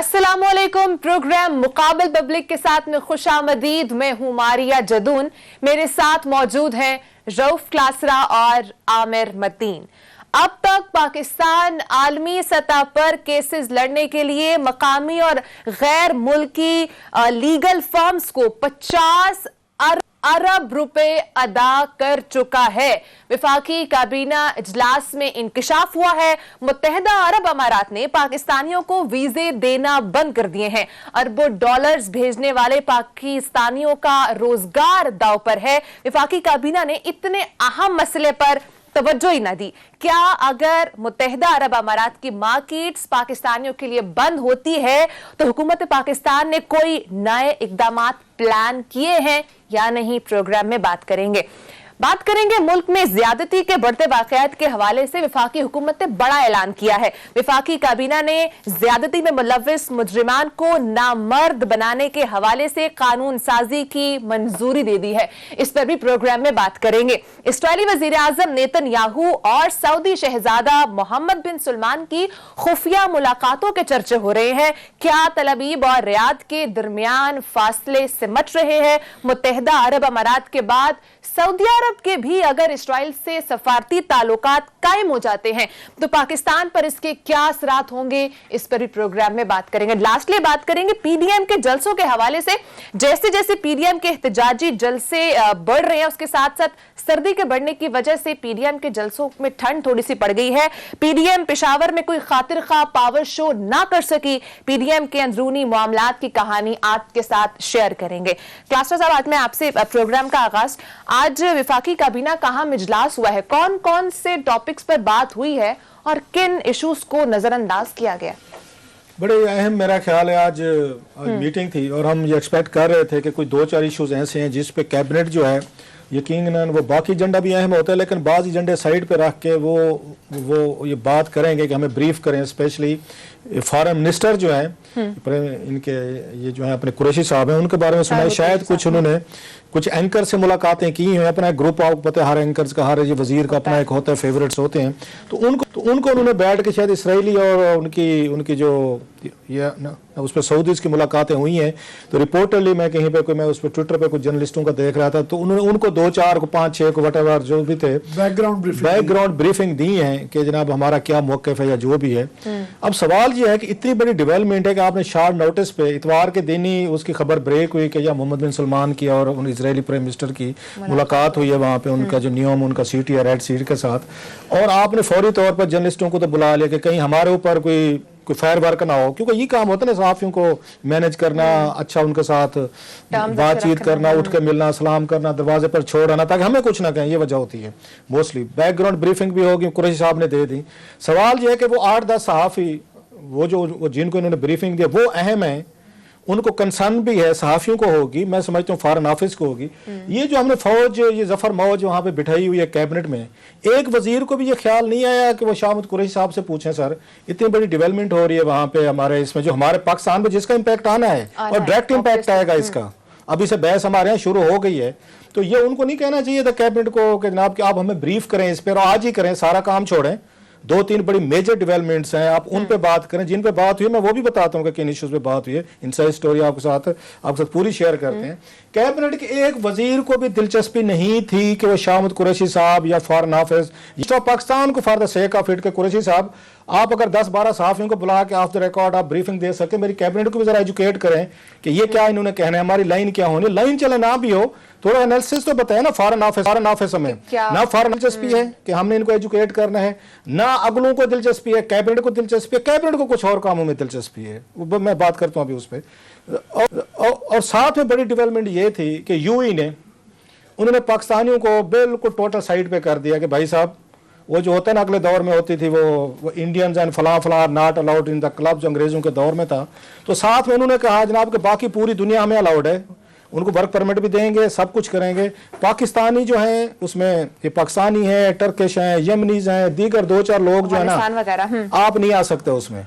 अस्सलामुअलैकुम। Programme मुकाबल public के साथ में खुशामदीद। मैं हूं मारिया जदून। मेरे साथ मौजूद हैं रऊफ क्लासरा और आमिर मतीन। अब तक पाकिस्तान आलमी सतह पर केसेस लड़ने के लिए मकामी और गैर मुल्की लीगल फर्म्स को 50 अरब रुपए अदा कर चुका है। विफाकी काबीना इजलास में इंकशाफ हुआ है। मुत्तहिदा अरब अमारात ने पाकिस्तानियों को वीजे देना बंद कर दिए हैं। अरबों डॉलर्स भेजने वाले पाकिस्तानियों का रोजगार दांव पर है। विफाकी काबीना ने इतने अहम मसले पर तवज्जो ही न दी। क्या अगर मुत्तहिदा अरब अमारात की मार्केट्स पाकिस्तानियों के लिए बंद होती है तो हुकूमत पाकिस्तान ने कोई नए इकदामात प्लान किए हैं या नहीं? प्रोग्राम में बात करेंगे मुल्क में ज्यादती के बढ़ते वाकयात के हवाले से विफाकी हुकूमत ने बड़ा ऐलान किया है। विफाकी काबीना ने ज्यादती में मुलव्विस मुजरिमान को नामर्द बनाने के हवाले से कानून साजी की मंजूरी दे दी है। इस पर भी प्रोग्राम में बात करेंगे। इस्राईली वजीर आजम नेतन्याहू और सऊदी शहजादा मोहम्मद बिन सलमान की खुफिया मुलाकातों के चर्चे हो रहे हैं। क्या तलबीब और रियाद के दरमियान फासले सिमट रहे हैं? मुत्तहिदा अरब अमारात के बाद सऊदी अरब के भी अगर इस्राइल से सफारती ताल्लुकात कायम हो जाते हैं तो पाकिस्तान पर इसके क्या असरात होंगे? इस पर भी प्रोग्राम में बात करेंगे। लास्टली बात करेंगे पीडीएम के जलसों के हवाले से। जैसे जैसे पीडीएम के एहतजाजी जलसे बढ़ रहे हैं उसके साथ साथ सर्दी के बढ़ने की वजह से पीडीएम के जलसों में ठंड थोड़ी सी पड़ गई है। पीडीएम पेशावर में कोई खातिर खा पावर शो ना कर सकी। पीडीएम के अंदरूनी मामलात की कहानी आपके साथ शेयर करेंगे। क्लासर साहब, आज मैं आपसे प्रोग्राम का आगाज, आज विफाकी काबीना का अहम इजलास हुआ है। कौन कौन से टॉपिक्स पर बात हुई है और किन इश्यूज को नजरअंदाज किया गया? बड़े अहम मेरा ख्याल है आज मीटिंग थी और हम ये एक्सपेक्ट कर रहे थे कि कोई 2-4 इश्यूज ऐसे हैं जिस पे कैबिनेट जो है यकीनन वो बाकी एजेंडा भी अहम होता है लेकिन बाज़ एजेंडे साइड पे रख के वो ये बात करेंगे कि हमें ब्रीफ करें। स्पेशली फॉरेन मिनिस्टर जो है इनके ये जो है अपने कुरैशी साहब हैं, उनके बारे में सुना है। शायद कुछ उन्होंने कुछ एंकर से मुलाकातें की हैं। अपना ग्रुप, आपको पता है हर एंकर्स का, हर वजीर का अपना एक होता है, फेवरेट्स होते हैं। तो उनको उन्होंने बैठ के शायद इसराइली और उनकी जो ये उस पर सऊदीज की मुलाकातें हुई हैं। तो रिपोर्टरली मैं कहीं पे मैं उस पर ट्विटर पे कुछ जर्नलिस्टों का देख रहा था तो उन्होंने उनको 2-4 को 5-6 को वटेवर जो भी थे बैकग्राउंड ब्रीफिंग दी है कि जनाब हमारा क्या मौक़िफ़ है या जो भी है। अब सवाल ये है कि इतनी बड़ी डेवलपमेंट है कि आपने शॉर्ट नोटिस पे इतवार के दिन ही उसकी खबर ब्रेक हुई कि या मोहम्मद बिन सलमान की और इजरायली प्राइम मिनिस्टर की मुलाकात हुई है वहाँ पे, उनका जो नियम उनका सीट या रेड सीट के साथ। और आपने फौरी तौर पर जर्नलिस्टों को तो बुला लिया कि कहीं हमारे ऊपर कोई फायर वर्क ना हो, क्योंकि ये काम होता है ना सहाफियों को मैनेज करना, अच्छा उनके साथ बातचीत करना, उठ के मिलना, सलाम करना, दरवाजे पर छोड़ आना ताकि हमें कुछ ना कहें। ये वजह होती है मोस्टली। बैकग्राउंड ब्रीफिंग भी होगी, कुरैशी साहब ने दे दी। सवाल ये है कि वो 8-10 सहाफ़ी वो जिनको इन्होंने ब्रीफिंग दी वो अहम है, उनको कंसर्न भी है, सहाफियों को होगी, मैं समझता हूँ फॉरेन ऑफिस को होगी। ये जो हमने फौज, ये जफर मौज वहाँ पे बिठाई हुई है कैबिनेट में, एक वजीर को भी ये ख्याल नहीं आया कि वो शाह कुरैशी साहब से पूछें सर इतनी बड़ी डेवलपमेंट हो रही है वहाँ पे हमारे इसमें जो हमारे पाकिस्तान में जिसका इम्पैक्ट आना है और डायरेक्ट इम्पैक्ट आएगा इसका। अभी से बहस हमारे यहाँ शुरू हो गई है। तो ये उनको नहीं कहना चाहिए था कैबिनेट को कि जनाब कि आप हमें ब्रीफ करें इस पर, आज ही करें, सारा काम छोड़ें। 2-3 बड़ी मेजर डेवलपमेंट्स हैं, आप उन पे बात करें जिन पे बात हुई। मैं वो भी बताता हूँ कि किन इश्यूज पे बात हुई है। इनसाइड स्टोरी आपके साथ पूरी शेयर करते हैं। कैबिनेट के एक वजीर को भी दिलचस्पी नहीं थी कि वो शाहमद कुरैशी साहब या फॉरेन ऑफिस पाकिस्तान को for the sake of it के कुरैशी साहब आप अगर 10-12 सहाफियों को बुला के ऑफ द रिकॉर्ड आप ब्रीफिंग दे सके, मेरी कैबिनेट को भी जरा एजुकेट करें कि ये क्या इन्होंने कहना है, हमारी लाइन क्या होनी। लाइन चले ना भी हो, थोड़ा एनालिसिस तो बताए ना। फॉरेन ऑफिस में ना फॉरेन दिलचस्पी है कि हमने इनको एजुकेट करना है, ना अगलों को दिलचस्पी है, कैबिनेट को दिलचस्पी है। कैबिनेट को कुछ और कामों में दिलचस्पी है, मैं बात करता हूँ अभी उस पर। और साथ में बड़ी डेवलपमेंट ये थी कि यूएई ने उन्होंने पाकिस्तानियों को बिल्कुल टोटल साइड पे कर दिया कि भाई साहब वो जो होता है ना अगले दौर में होती थी वो इंडियंस एंड फला not allowed in the club, जो अंग्रेजों के दौर में था। तो साथ में उन्होंने कहा जनाब कि बाकी पूरी दुनिया में अलाउड है, उनको वर्क परमिट भी देंगे, सब कुछ करेंगे। पाकिस्तानी जो हैं उसमें ये पाकिस्तानी हैं, टर्किश हैं, यमनीज हैं, दीगर 2-4 लोग जो है ना आप नहीं आ सकते उसमें।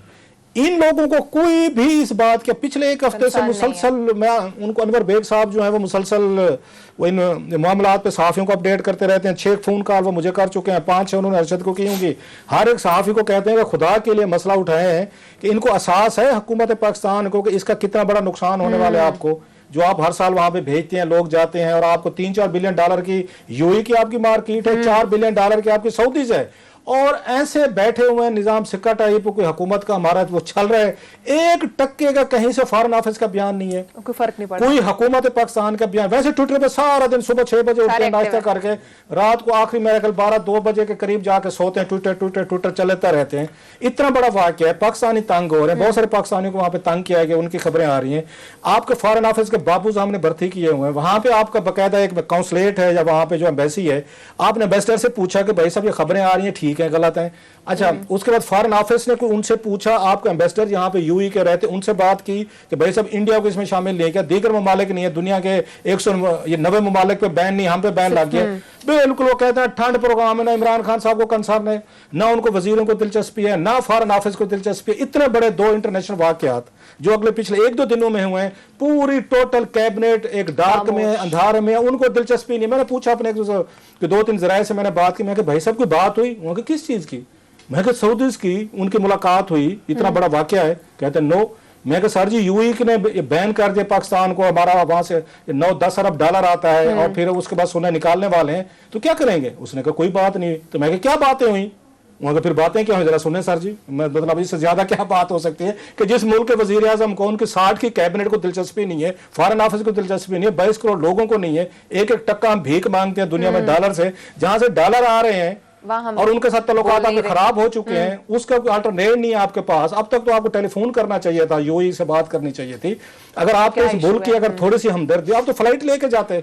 इन लोगों को कोई भी इस बात के पिछले एक हफ्ते से मुसलसल, मैं उनको अनवर बेग साहब जो है वो मुसलसल वो इन मामलात पे सहाफ़ियों को अपडेट करते रहते हैं। 6 फ़ोन कॉल वो मुझे कर चुके हैं, 5 उन्होंने अरशद को की होंगी। हर एक सहाफ़ी को कहते हैं कि खुदा के लिए मसला उठाए हैं कि इनको एहसास है हुकूमत पाकिस्तान को कि इसका कितना बड़ा नुकसान होने वाला है आपको, जो आप हर साल वहां पे भेजते हैं, लोग जाते हैं और आपको 3-4 बिलियन डॉलर की यूएई की आपकी मार्केट है, 4 बिलियन डॉलर की आपकी सऊदी से है, और ऐसे बैठे हुए निजाम सिक्का टाइप कोई हुकूमत का हमारा वो चल रहा है। 1% का कहीं से फॉरेन ऑफिस का बयान नहीं है, कोई फर्क नहीं पड़ता, कोई हुकूमत पाकिस्तान का बयान। वैसे ट्विटर पे सारा दिन सुबह 6 बजे उठते हैं, नाश्ता करके रात को आखिरी मेरे ख्याल 12-2 बजे के करीब जाके सोते हैं, ट्विटर चलता रहते हैं। इतना बड़ा वाक़या है, पाकिस्तानी तंग हो रहे हैं, बहुत सारे पाकिस्तानियों को वहां पे तंग किया गया, उनकी खबरें आ रही हैं। आपके फॉरेन ऑफिस के बाबूज हमने भर्ती किए हुए हैं, वहां पे आपका बाकायदा एक काउंसलेट है या वहां पे जो एम्बेसी है, आपने एम्बेसडर से पूछा कि भाई साहब ये खबरें आ रही हैं, ठीक है गलत है? अच्छा, उसके बाद फॉरेन ऑफिस ने उनसे पूछा, आपके एम्बेसडर यहाँ पे यूएई के रहते, उनसे बात की कि भाई साहब इंडिया को इसमें शामिल नहीं है क्या? दीगर ममालिक नहीं है, दुनिया के 190 ममालिक पे बैन नहीं, हम पे बैन लग गया। बिल्कुल वो कहते हैं ठंड प्रोग्राम है, ना इमरान खान साहब को कंसर्न है, ना उनको वजीरों को दिलचस्पी है, ना फॉरेन ऑफिस को दिलचस्पी है। इतने बड़े 2 इंटरनेशनल वाकयात जो अगले पिछले 1-2 दिनों में हुए हैं, पूरी टोटल कैबिनेट एक डार्क में, अंधार में, उनको दिलचस्पी नहीं। मैंने पूछा अपने 2-3 जराये से मैंने बात की, मैं कहा भाई साहब कोई बात हुई? उन्होंने किस चीज की? मैं कहा सऊदीज की उनकी मुलाकात हुई, इतना बड़ा वाकया है? कहते नो। मैं कहा सर जी यूएई ने बैन कर दिया पाकिस्तान को, हमारा वहां से 9-10 अरब डॉलर आता है और फिर उसके बाद सोना निकालने वाले हैं, तो क्या करेंगे? उसने कहा कोई बात नहीं। तो मैं कहा क्या बातें हुई? वहां फिर बातें क्या हुई जरा सुने सर जी। मैं मतलब इससे ज्यादा क्या बात हो सकती है कि जिस मुल्क के वजीर आजम को उनकी 60 की कैबिनेट को दिलचस्पी नहीं है, फॉरेन ऑफिस को दिलचस्पी नहीं है, 22 करोड़ लोगों को नहीं है, 1-1 टक्का हम भीख मांगते हैं दुनिया में डॉलर से, जहां से डॉलर आ रहे हैं और उनके साथ तल्लुकात आपके खराब हो चुके हैं, उसका कोई अल्टरनेट नहीं है आपके पास। अब तक तो आपको टेलीफोन करना चाहिए था, यूएई से बात करनी चाहिए थी। अगर आपके इस मुल्क की अगर थोड़ी सी हमदर्दी, आप तो फ्लाइट लेके जाते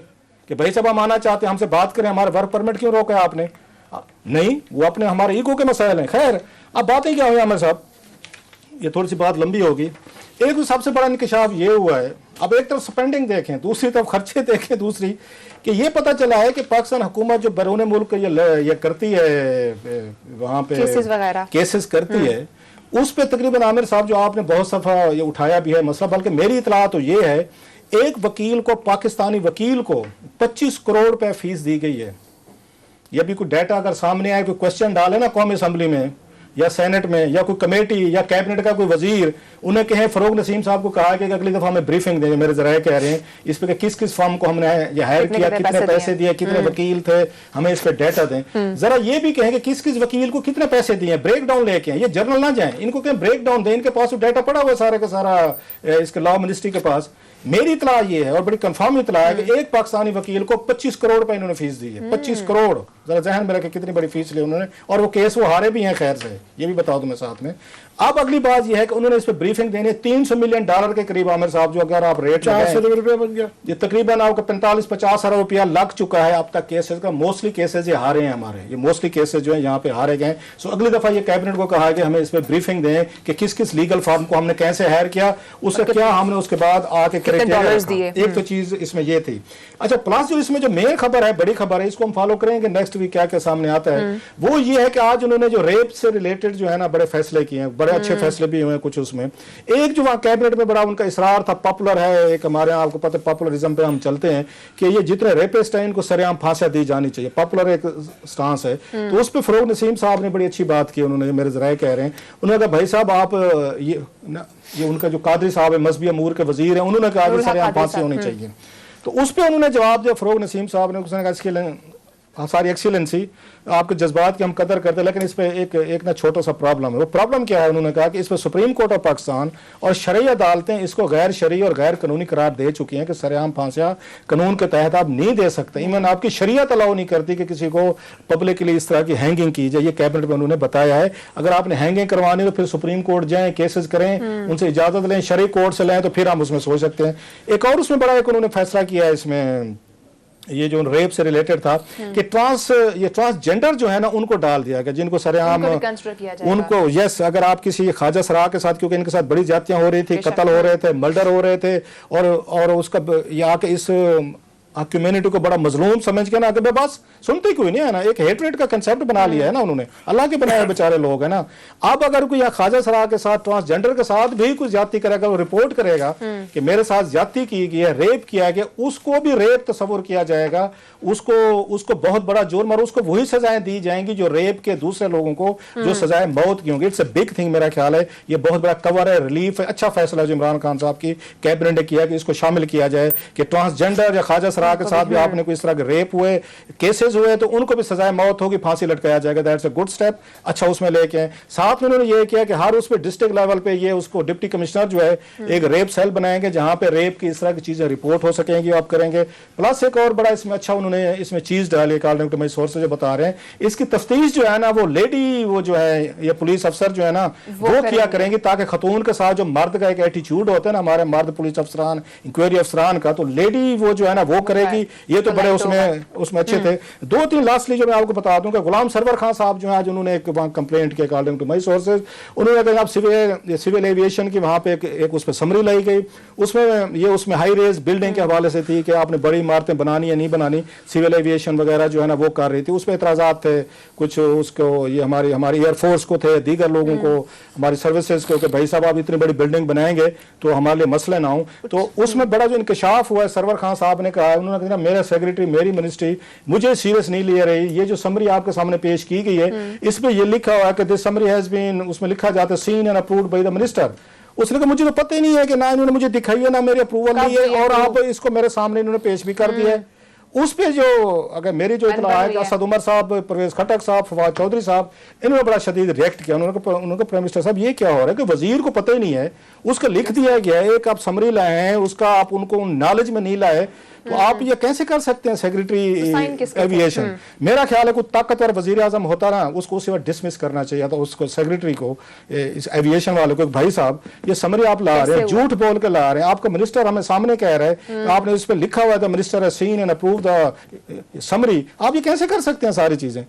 कि भाई साहब हम आना चाहते हैं, हमसे बात करें, हमारे वर्क परमिट क्यों रोका है आपने? नहीं, वो अपने हमारे ईगो के मसाइल हैं। खैर, अब बातें क्या हुई आमिर साहब, ये थोड़ी सी बात लंबी होगी। एक तो सबसे बड़ा इंकशाफ ये हुआ है, अब एक तरफ स्पेंडिंग देखें, दूसरी तरफ खर्चे देखें, दूसरी कि ये पता चला है कि पाकिस्तान हुकूमत जो बैरून मुल्क ये करती है, वहाँ पे केसेस करती है, उस पे तकरीबन आमिर साहब जो आपने बहुत सफ़ा ये उठाया भी है मसला, बल्कि मेरी इतला तो ये है, एक वकील को, पाकिस्तानी वकील को 25 करोड़ रुपए फीस दी गई है। ये भी कोई डाटा अगर सामने आए, कोई क्वेश्चन डाले ना कौमी असम्बली में या सेनेट में या कोई कमेटी या कैबिनेट का कोई वजीर, उन्हें कहें फरोग नसीम साहब को कहा कि अगली दफा हमें ब्रीफिंग देंगे, मेरे जराये कह रहे हैं इस पे किस किस फॉर्म को हमने ये हायर किया, कितने पैसे दिए, कितने वकील थे, हमें इस पे डाटा दें। जरा ये भी कहें कि किस किस वकील को कितने पैसे दिए, ब्रेक डाउन लेके, ये जर्नल ना जाए, इनको कहें ब्रेक डाउन दें, इनके पास डाटा पड़ा हुआ सारे का सारा इसके लॉ मिनिस्ट्री के पास। मेरी इतला ये है और बड़ी कंफर्म इतला है कि एक पाकिस्तानी वकील को 25 करोड़ रुपए इन्होंने फीस दी है। 25 करोड़, जरा जहन में रखे कितनी बड़ी फीस ली उन्होंने, और वो केस वो हारे भी हैं खैर से, ये भी बता दूं मैं साथ में। अब अगली बात यह है कि उन्होंने इस पर ब्रीफिंग देनी है। 300 मिलियन डॉलर के करीब आमिर साहब, जो अगर आप रेट रुपए बन गया, ये तकरीबन आपको 45-50 अरब रुपया लग चुका है अब तक केसेस का। मोस्टली केसेस ये हारे हैं हमारे, ये मोस्टली केसेस जो है यहाँ पे हारे गए। सो अगली दफा ये कैबिनेट को कहा कि हमें इस पर ब्रीफिंग दें कि किस किस लीगल फॉर्म को हमने कैसे हायर किया, उसका क्या हमने उसके बाद आके क्राइटेरिया। एक तो चीज इसमें ये थी। अच्छा, प्लस जो इसमें जो मेन खबर है, बड़ी खबर है, इसको हम फॉलो करेंगे नेक्स्ट वीक क्या क्या सामने आता है, वो ये है कि आज उन्होंने जो रेप से रिलेटेड जो है ना बड़े फैसले किए हैं, बड़े अच्छे फैसले भी हुए हैं कुछ उसमें। एक जो वहां कैबिनेट में बड़ा उनका इसरार था, पॉपुलर है एक हमारे यहाँ, आपको पता है पॉपुलरिज्म पे हम चलते हैं कि ये जितने रेपिस्ट हैं इनको सरेआम फांसियां दी जानी चाहिए, पॉपुलर एक स्टांस है। तो उस पर फरोग नसीम साहब ने बड़ी अच्छी बात की, उन्होंने मेरे जराये कह रहे हैं, उन्होंने कहा भाई साहब आप ये उनका जो कादरी साहब है मजहबी अमूर के वजीर है, उन्होंने कहा कि सरेआम फांसी होनी चाहिए। तो उस पर उन्होंने जवाब दिया फरोग नसीम साहब ने, उसने कहा इसके सारी एक्सीलेंसी आपके जज्बात की हम कदर करते हैं, लेकिन इस पर एक ना छोटा सा प्रॉब्लम है। वो प्रॉब्लम क्या है? उन्होंने कहा कि इस पर सुप्रीम कोर्ट ऑफ पाकिस्तान और शरई अदालतें इसको गैर शरई और गैर कानूनी करार दे चुकी हैं कि सरेआम फांसियां कानून के तहत आप नहीं दे सकते। इवन आपकी शरीयत अलाउ नहीं करती कि किसी को पब्लिकली इस तरह की हैंगिंग की जाए। ये कैबिनेट में उन्होंने बताया है, अगर आपने हैंगिंग करवानी तो फिर सुप्रीम कोर्ट जाएं, केसेस करें, उनसे इजाजत लें, शरई कोर्ट से लें, तो फिर हम उसमें सोच सकते हैं। एक और उसमें बड़ा एक उन्होंने फैसला किया है इसमें, ये जो रेप से रिलेटेड था कि ट्रांसजेंडर जो है ना उनको डाल दिया गया, जिनको सरेआम उनको यस, अगर आप किसी ख्वाजा सराह के साथ, क्योंकि इनके साथ बड़ी ज्यादतियां हो रही थी, कत्ल हो रहे थे, मर्डर हो रहे थे, और उसका ये आके इस कम्युनिटी को बड़ा मजलूम समझ के ना कि बस सुनते कोई नहीं है ना, एक हेटरेट का कंसेप्ट बना लिया है ना उन्होंने, अल्लाह के बनाए बेचारे लोग है ना। अब अगर कोई यहाँ ख्वाजा सरा के साथ ट्रांसजेंडर के साथ भी कुछ ज्यादती करेगा, वो रिपोर्ट करेगा कि मेरे साथ ज्यादती की गई है, रेप किया गया, उसको भी रेप तस्वुर किया जाएगा, उसको बहुत बड़ा जुर्म और उसको वही सजाएं दी जाएंगी जो रेप के दूसरे लोगों को जो सजाएं मौत की होंगी। इट्स अ बिग थिंग, मेरा ख्याल है ये बहुत बड़ा कवर है, रिलीफ है, अच्छा फैसला जो इमरान खान साहब की कैबिनेट ने किया कि इसको शामिल किया जाए कि ट्रांसजेंडर या ख्वाजा सरा के साथ भी आपने कोई इस तरह के रेप हुए, केसेस हुए तो उनको भी सजाए मौत होगी, फांसी लटकाया जाएगा। दैट्स अ गुड स्टेप, अच्छा उसमें लेके आए। साथ में उन्होंने ये किया कि हर उस पे डिस्ट्रिक्ट लेवल पे ये उसको डिप्टी कमिश्नर जो है एक रेप सेल बनाएंगे जहां पे रेप की इस तरह की चीजें रिपोर्ट हो सकेंगी, आप करेंगे। प्लस एक और बड़ा इसमें अच्छा उन्होंने इसमें चीज डाली, अकॉर्डिंग टू माय सोर्सेज जो बता रहे हैं, इसकी तफ्तीश जो है ना वो लेडी वो जो है ये पुलिस अफसर जो है ना वो किया करेंगी, ताकि खतून के साथ जो मर्द का एक एटीट्यूड होता है ना हमारे मर्द पुलिस अफसरान, इंक्वायरी अफसरान का, तो लेडी वो जो है ना वो करेगी। ये तो बड़े उसमें अच्छे थे। दो तीन लास्टली जो मैं आपको बता दूं कि गुलाम सरवर खान साहब जो है आज उन्होंने एक कंप्लेंट किया, अकॉर्डिंग टू माय सोर्सेज, उन्होंने कहा सिविल एविएशन की वहां पे एक उस पर समरी लाई गई, उसमें हाई रेज बिल्डिंग के हवाले से थी कि आपने बड़ी इमारतें बनानी या नहीं बनानी, सिविल एविएशन वगैरह जो है ना वो कर रही थी, उसमें एतराजात थे कुछ, उसको ये हमारी एयरफोर्स को थे, दीगर लोगों को, हमारी सर्विसेज को, कि भाई साहब आप इतनी बड़ी बिल्डिंग बनाएंगे तो हमारे लिए मसले ना हो। तो उसमें बड़ा जो इंकशाफ हुआ है, सरवर खान साहब ने कहा, उन्होंने कहा मेरा सेक्रेटरी मेरी मिनिस्ट्री मुझे सीरियस नहीं ले रही। ये जो समरी आपके सामने पेश की गई है इसमें ये लिखा हुआ है कि दिस समरी हैज बीन, उसमें लिखा जाता है seen and approved by the minister. उसने कहा मुझे तो पता ही नहीं है कि ना इन्होंने मुझे दिखाई है ना मेरी अप्रूवल ली है, और आप इसको मेरे सामने इन्होंने पेश भी कर दिया है। उस पे जो अगर मेरी जो इतला है कि असद उमर साहब, परवेज खटक साहब, फवाद चौधरी साहब, इन्होंने बड़ा शदीद रिएक्ट किया। उन्होंने प्राइम मिनिस्टर साहब ये क्या हो रहा है कि वजीर को पता ही नहीं है, उसका लिख दिया गया है, एक आप समरी लाए हैं, उसका आप उनको नॉलेज में नहीं लाए, तो आप ये कैसे कर सकते हैं सेक्रेटरी एविएशन। मेरा ख्याल है कोई ताकतवर वजीर आजम होता ना उसको उसी वक्त डिसमिस करना चाहिए था, उसको सेक्रेटरी को, इस एविएशन वाले को, भाई साहब ये समरी आप ला रहे हैं, झूठ बोल के ला रहे हैं, आपका मिनिस्टर हमें सामने कह रहा है, आपने इस पर लिखा हुआ था minister has seen and approved the summary, आप ये कैसे कर सकते हैं सारी चीजें।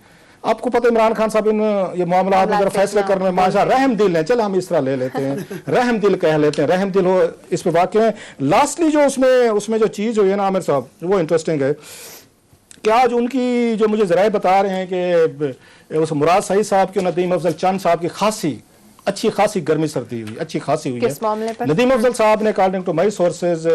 आपको पता है इमरान खान साहब इन ये मामला अगर फैसले करने में माशा रहम दिल है, चलो हम इस तरह ले लेते हैं, रहम दिल कह लेते हैं, रहम दिल हो इस पे वाकई में। लास्टली जो उसमें जो चीज़ हुई है ना आमिर साहब, वो इंटरेस्टिंग है कि आज उनकी जो मुझे जराए बता रहे हैं कि उस मुराद सईद साहब की, नदीम अफजल चंद साहब की अच्छी खासी गर्मी सर्दी हुई, अच्छी खासी हुई है। नदीम अफजल साहब ने अकॉर्डिंग टू माय सोर्सेज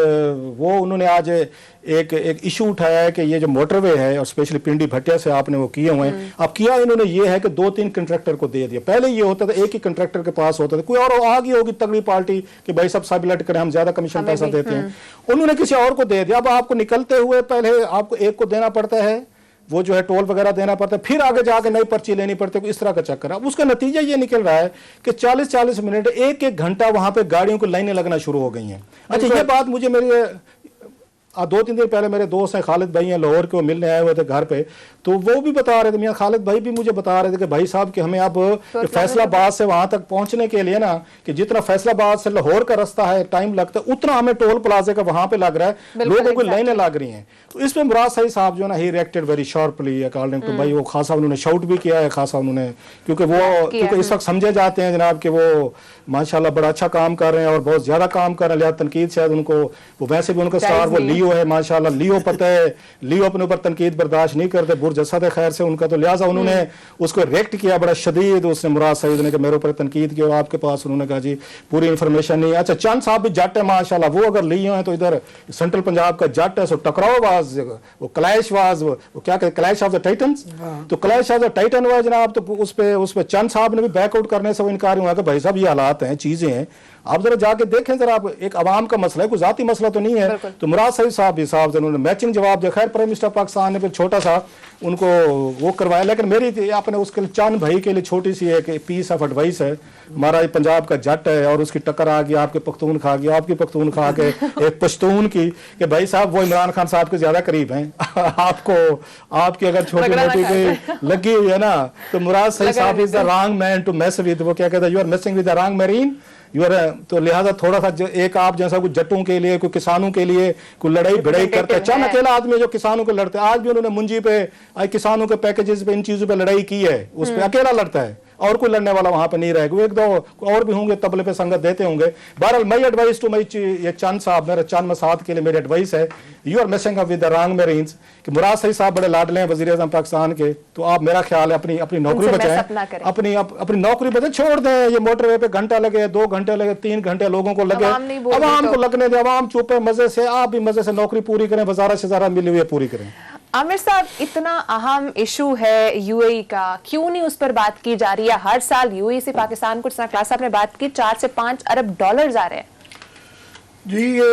वो उन्होंने आज एक इशू उठाया है कि ये जो मोटरवे है और स्पेशली पिंडी भटिया से आपने वो किए हुए हैं, अब किया इन्होंने ये है कि 2-3 कंट्रैक्टर को दे दिया। पहले ये होता था एक ही कंट्रैक्टर के पास होता था, कोई और आ गई होगी तगड़ी पार्टी कि भाई सब लट करें, हम ज्यादा कमीशन पैसा देते हैं, उन्होंने किसी और को दे दिया। अब आपको निकलते हुए पहले आपको एक को देना पड़ता है, वो जो है टोल वगैरह देना पड़ता है, फिर आगे जाके नई पर्ची लेनी पड़ती है, इस तरह का चक्कर है। अब उसका नतीजा ये निकल रहा है कि 40-40 मिनट एक घंटा वहां पे गाड़ियों को लाइनें लगना शुरू हो गई हैं। अच्छा ये बात मुझे मेरे 2-3 दिन पहले मेरे दोस्त हैं खालिद भाई हैं लाहौर के, वो मिलने आए हुए थे घर पे, तो वो भी बता रहे थे, मियां खालिद भाई भी मुझे बता रहे थे कि भाई साहब कि हमें अब फैसलाबाद से वहां तक पहुंचने के लिए ना कि जितना फैसलाबाद से लाहौर का रास्ता है टाइम लगता है, उतना हमें टोल प्लाजे का वहां पे लग रहा है, लोगों को लाइनें लग रही हैं। तो इसमें मुराद सईद साहब जो है ना ही reacted very sharply according to भाई, वो खासा उन्होंने शाउट भी किया है, खासा उन्होंने क्योंकि इस वक्त समझे जाते हैं जनाब कि वो माशाल्लाह बड़ा अच्छा काम कर रहे हैं और बहुत ज्यादा काम कर रहे हैं, लिहाजा तनकीद शायद उनको, वो वैसे भी उनका स्टार वो लियो है माशाल्लाह, लियो पता है, लियो अपने ऊपर तनकीद बर्दाश्त नहीं करते, बुरजसद है खैर से उनका, तो लिहाजा उन्होंने उसको रिएक्ट किया बड़ा शदीद। उसने मुराद सईद ने कि मेरे ऊपर तनकीद की, आपके पास उन्होंने कहा जी पूरी इंफॉर्मेशन नहीं है। अच्छा चंद साहब भी जट है माशाल्लाह, वो अगर लियो है तो इधर सेंट्रल पंजाब का जट है, सो टकराव वाज, वो क्लैश वाज, वो क्या कहते क्लैश ऑफ द टाइटन्स, तो क्लैश ऑफ द टाइटन हुआ जनाब। तो उस पे चंद साहब ने भी बैकआउट करने से वो इनकार हुआ कि भाई साहब ये हालात हैं, चीजें हैं, आप जरा जाके देखें जरा, आप एक आवाम का मसला है, कोई जाती मसला तो नहीं है। तो मुराद सईद साहब भी साहब उन्होंने मैचिंग जवाब दिया। खैर प्राइम मिनिस्टर पाकिस्तान ने फिर छोटा सा उनको वो करवाया, लेकिन मेरी आपने उसके लिए चंद भाई के लिए छोटी सी एक पीस ऑफ एडवाइस है। हमारा पंजाब का जट है और उसकी टक्कर आ गई आपके पख्तून खा गया, आपकी पख्तून खा के एक पश्तून की, कि भाई साहब वो इमरान खान साहब के ज्यादा करीब हैं आपकी अगर छोटी मोटी कोई लगी हुई है ना, तो मुराद सईद साहब is the wrong man to mess with, वो क्या कहता है, you are messing with the wrong marine, तो लिहाजा थोड़ा सा एक आप जैसा कुछ जट्टों के लिए, कोई किसानों के लिए कोई लड़ाई भिड़ाई करते हैं, चंद अकेला आदमी जो किसानों को लड़ते हैं, आज भी उन्होंने मुंजी पे किसानों के पैकेजेस पे इन चीजों पे लड़ाई की है, उस पे अकेला लड़ता है, اور کوई लड़ने वाला वहां पे नहीं रहेगा, एक दो और भी होंगे तबले पे संगत देते होंगे. बहरहाल माई एडवाइस टू ये चंद साहब, मेरे चंद मसाद के लिए मेरी एडवाइस है, you are missing with the wrong marines कि मुराद सईद साहब बड़े लाडले हैं वजीर आज़म पाकिस्तान के, तो आप मेरा ख्याल है अपनी नौकरी बचाएं, अपनी नौकरी बचाएं, छोड़ दें ये मोटरवे पे घंटा लगे, 2 घंटे लगे, 3 घंटे लोगों को लगे, अवाम को लगने दे, अवाम चुप है, मजे से आप भी मजे से नौकरी पूरी करें, वजारत से ज़रा मिली हुई पूरी करें. आमिर साहब, इतना अहम इशू है यूएई का, क्यों नहीं उस पर बात की जा रही है? हर साल यूएई से पाकिस्तान को, जिस क्लास साहब ने बात की, 4 से 5 अरब डॉलर जा रहे हैं. जी, ये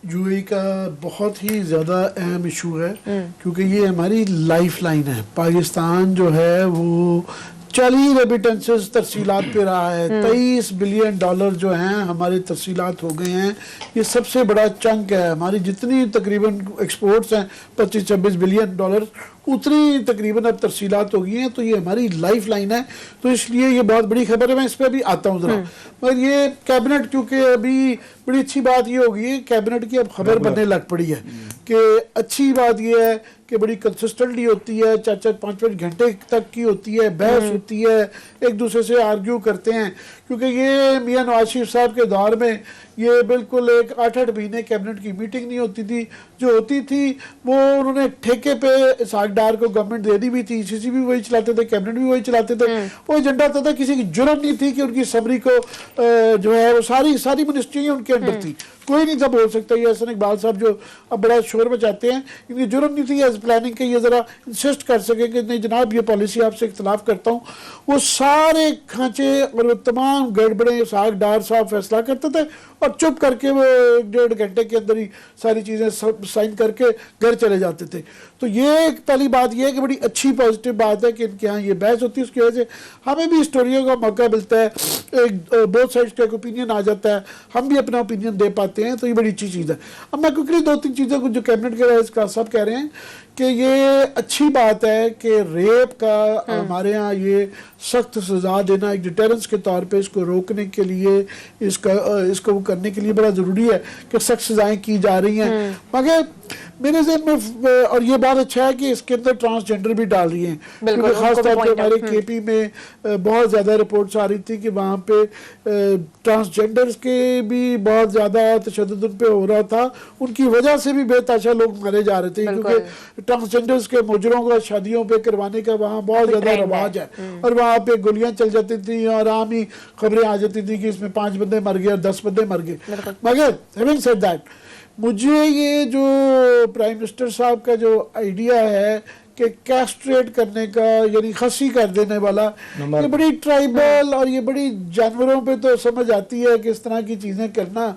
यूएई का बहुत ही ज़्यादा अहम इशू है, क्योंकि ये हमारी लाइफ लाइन है. पाकिस्तान जो है वो 40 रेमिटेंसेस तरसीलात पे रहा है. 23 बिलियन डॉलर जो हैं हमारे तरसीलात हो गए हैं. ये सबसे बड़ा चंक है. हमारी जितनी तकरीबन एक्सपोर्ट्स हैं 25-26 बिलियन डॉलर, उतनी तकरीबन अब तरसीलात हो गई हैं. तो ये हमारी लाइफ लाइन है, तो इसलिए ये बहुत बड़ी खबर है. मैं इस पर भी आता हूँ ज़रा. मगर ये कैबिनेट, क्योंकि अभी बड़ी अच्छी बात ये होगी है कैबिनेट की अब खबर बनने लग पड़ी है कि अच्छी बात ये है कि बड़ी कंसिस्टेंटली होती है, 4-4, 5-5 घंटे तक की होती है, बहस होती है, एक दूसरे से आर्ग्यू करते हैं. क्योंकि ये मियां नवाज शरीफ साहब के दौर में ये बिल्कुल एक 8-8 महीने कैबिनेट की मीटिंग नहीं होती थी. जो होती थी वो उन्होंने ठेके पे इसहाक डार को गवर्नमेंट दे दी भी थी, सीसी भी वही चलाते थे, कैबिनेट भी वही चलाते थे. वो एजेंडा होता था, किसी की जरूरत नहीं थी कि उनकी समरी को जो है वो सारी मिनिस्ट्री उनके अंडर थी. कोई नहीं था बोल सकता. ये हसन इकबाल साहब जो अब बड़ा शोर मचाते हैं, इनकी जरूरत नहीं थी एज प्लानिंग के ये ज़रा इंसिस्ट कर सके कि नहीं जनाब ये पॉलिसी आपसे इख्तलाफ करता हूँ. वो सारे खांचे और वो तमाम गड़बड़े इसहाक डार साहब फैसला करते थे और चुप करके वो 1-1.5 घंटे के अंदर ही सारी चीज़ें साइन करके घर चले जाते थे. तो ये पहली बात ये है कि बड़ी अच्छी पॉजिटिव बात है कि इनके यहाँ ये बहस होती है. उसकी वजह से हमें भी स्टोरियों का मौका मिलता है, एक बोथ साइड्स का एक ओपिनियन आ जाता है, हम भी अपना ओपिनियन दे पाते हैं. तो ये बड़ी अच्छी चीज़ है. अब मैं क्विकली 2-3 चीज़ें कुछ जो कैबिनेट के साहब कह रहे हैं कि ये अच्छी बात है कि रेप का हमारे यहाँ ये सख्त सज़ा देना एक डिटेरेंस के तौर पे, इसको रोकने के लिए, इसको करने के लिए बड़ा ज़रूरी है कि सख्त सज़ाएं की जा रही हैं. मगर मेरे ज़हन में, और ये बात अच्छा है कि इसके अंदर ट्रांसजेंडर भी डाल रही हैं, क्योंकि खासतौर पर हमारे केपी में बहुत ज़्यादा रिपोर्ट्स आ रही थी कि वहाँ पे ट्रांसजेंडर्स के भी बहुत ज़्यादा तशद्दुद उन पे हो रहा था. उनकी वजह से भी बेतहाशा लोग मारे जा रहे थे, क्योंकि ट्रांसजेंडर्स के मुजरों का शादियों पे करवाने का वहाँ बहुत ज़्यादा रवाज है. और वहाँ पे गोलियाँ चल जाती थी और आम ही खबरें आ जाती थी कि इसमें 5 बंदे मर गए और 10 बंदे मर गए. मगर हैविंग सेड दैट, मुझे ये जो प्राइम मिनिस्टर साहब का जो आइडिया है कि कैस्ट्रेट करने का, यानी खसी कर देने वाला, ये बड़ी ट्राइबल और ये बड़ी जानवरों पे तो समझ आती है कि इस तरह की चीज़ें करना.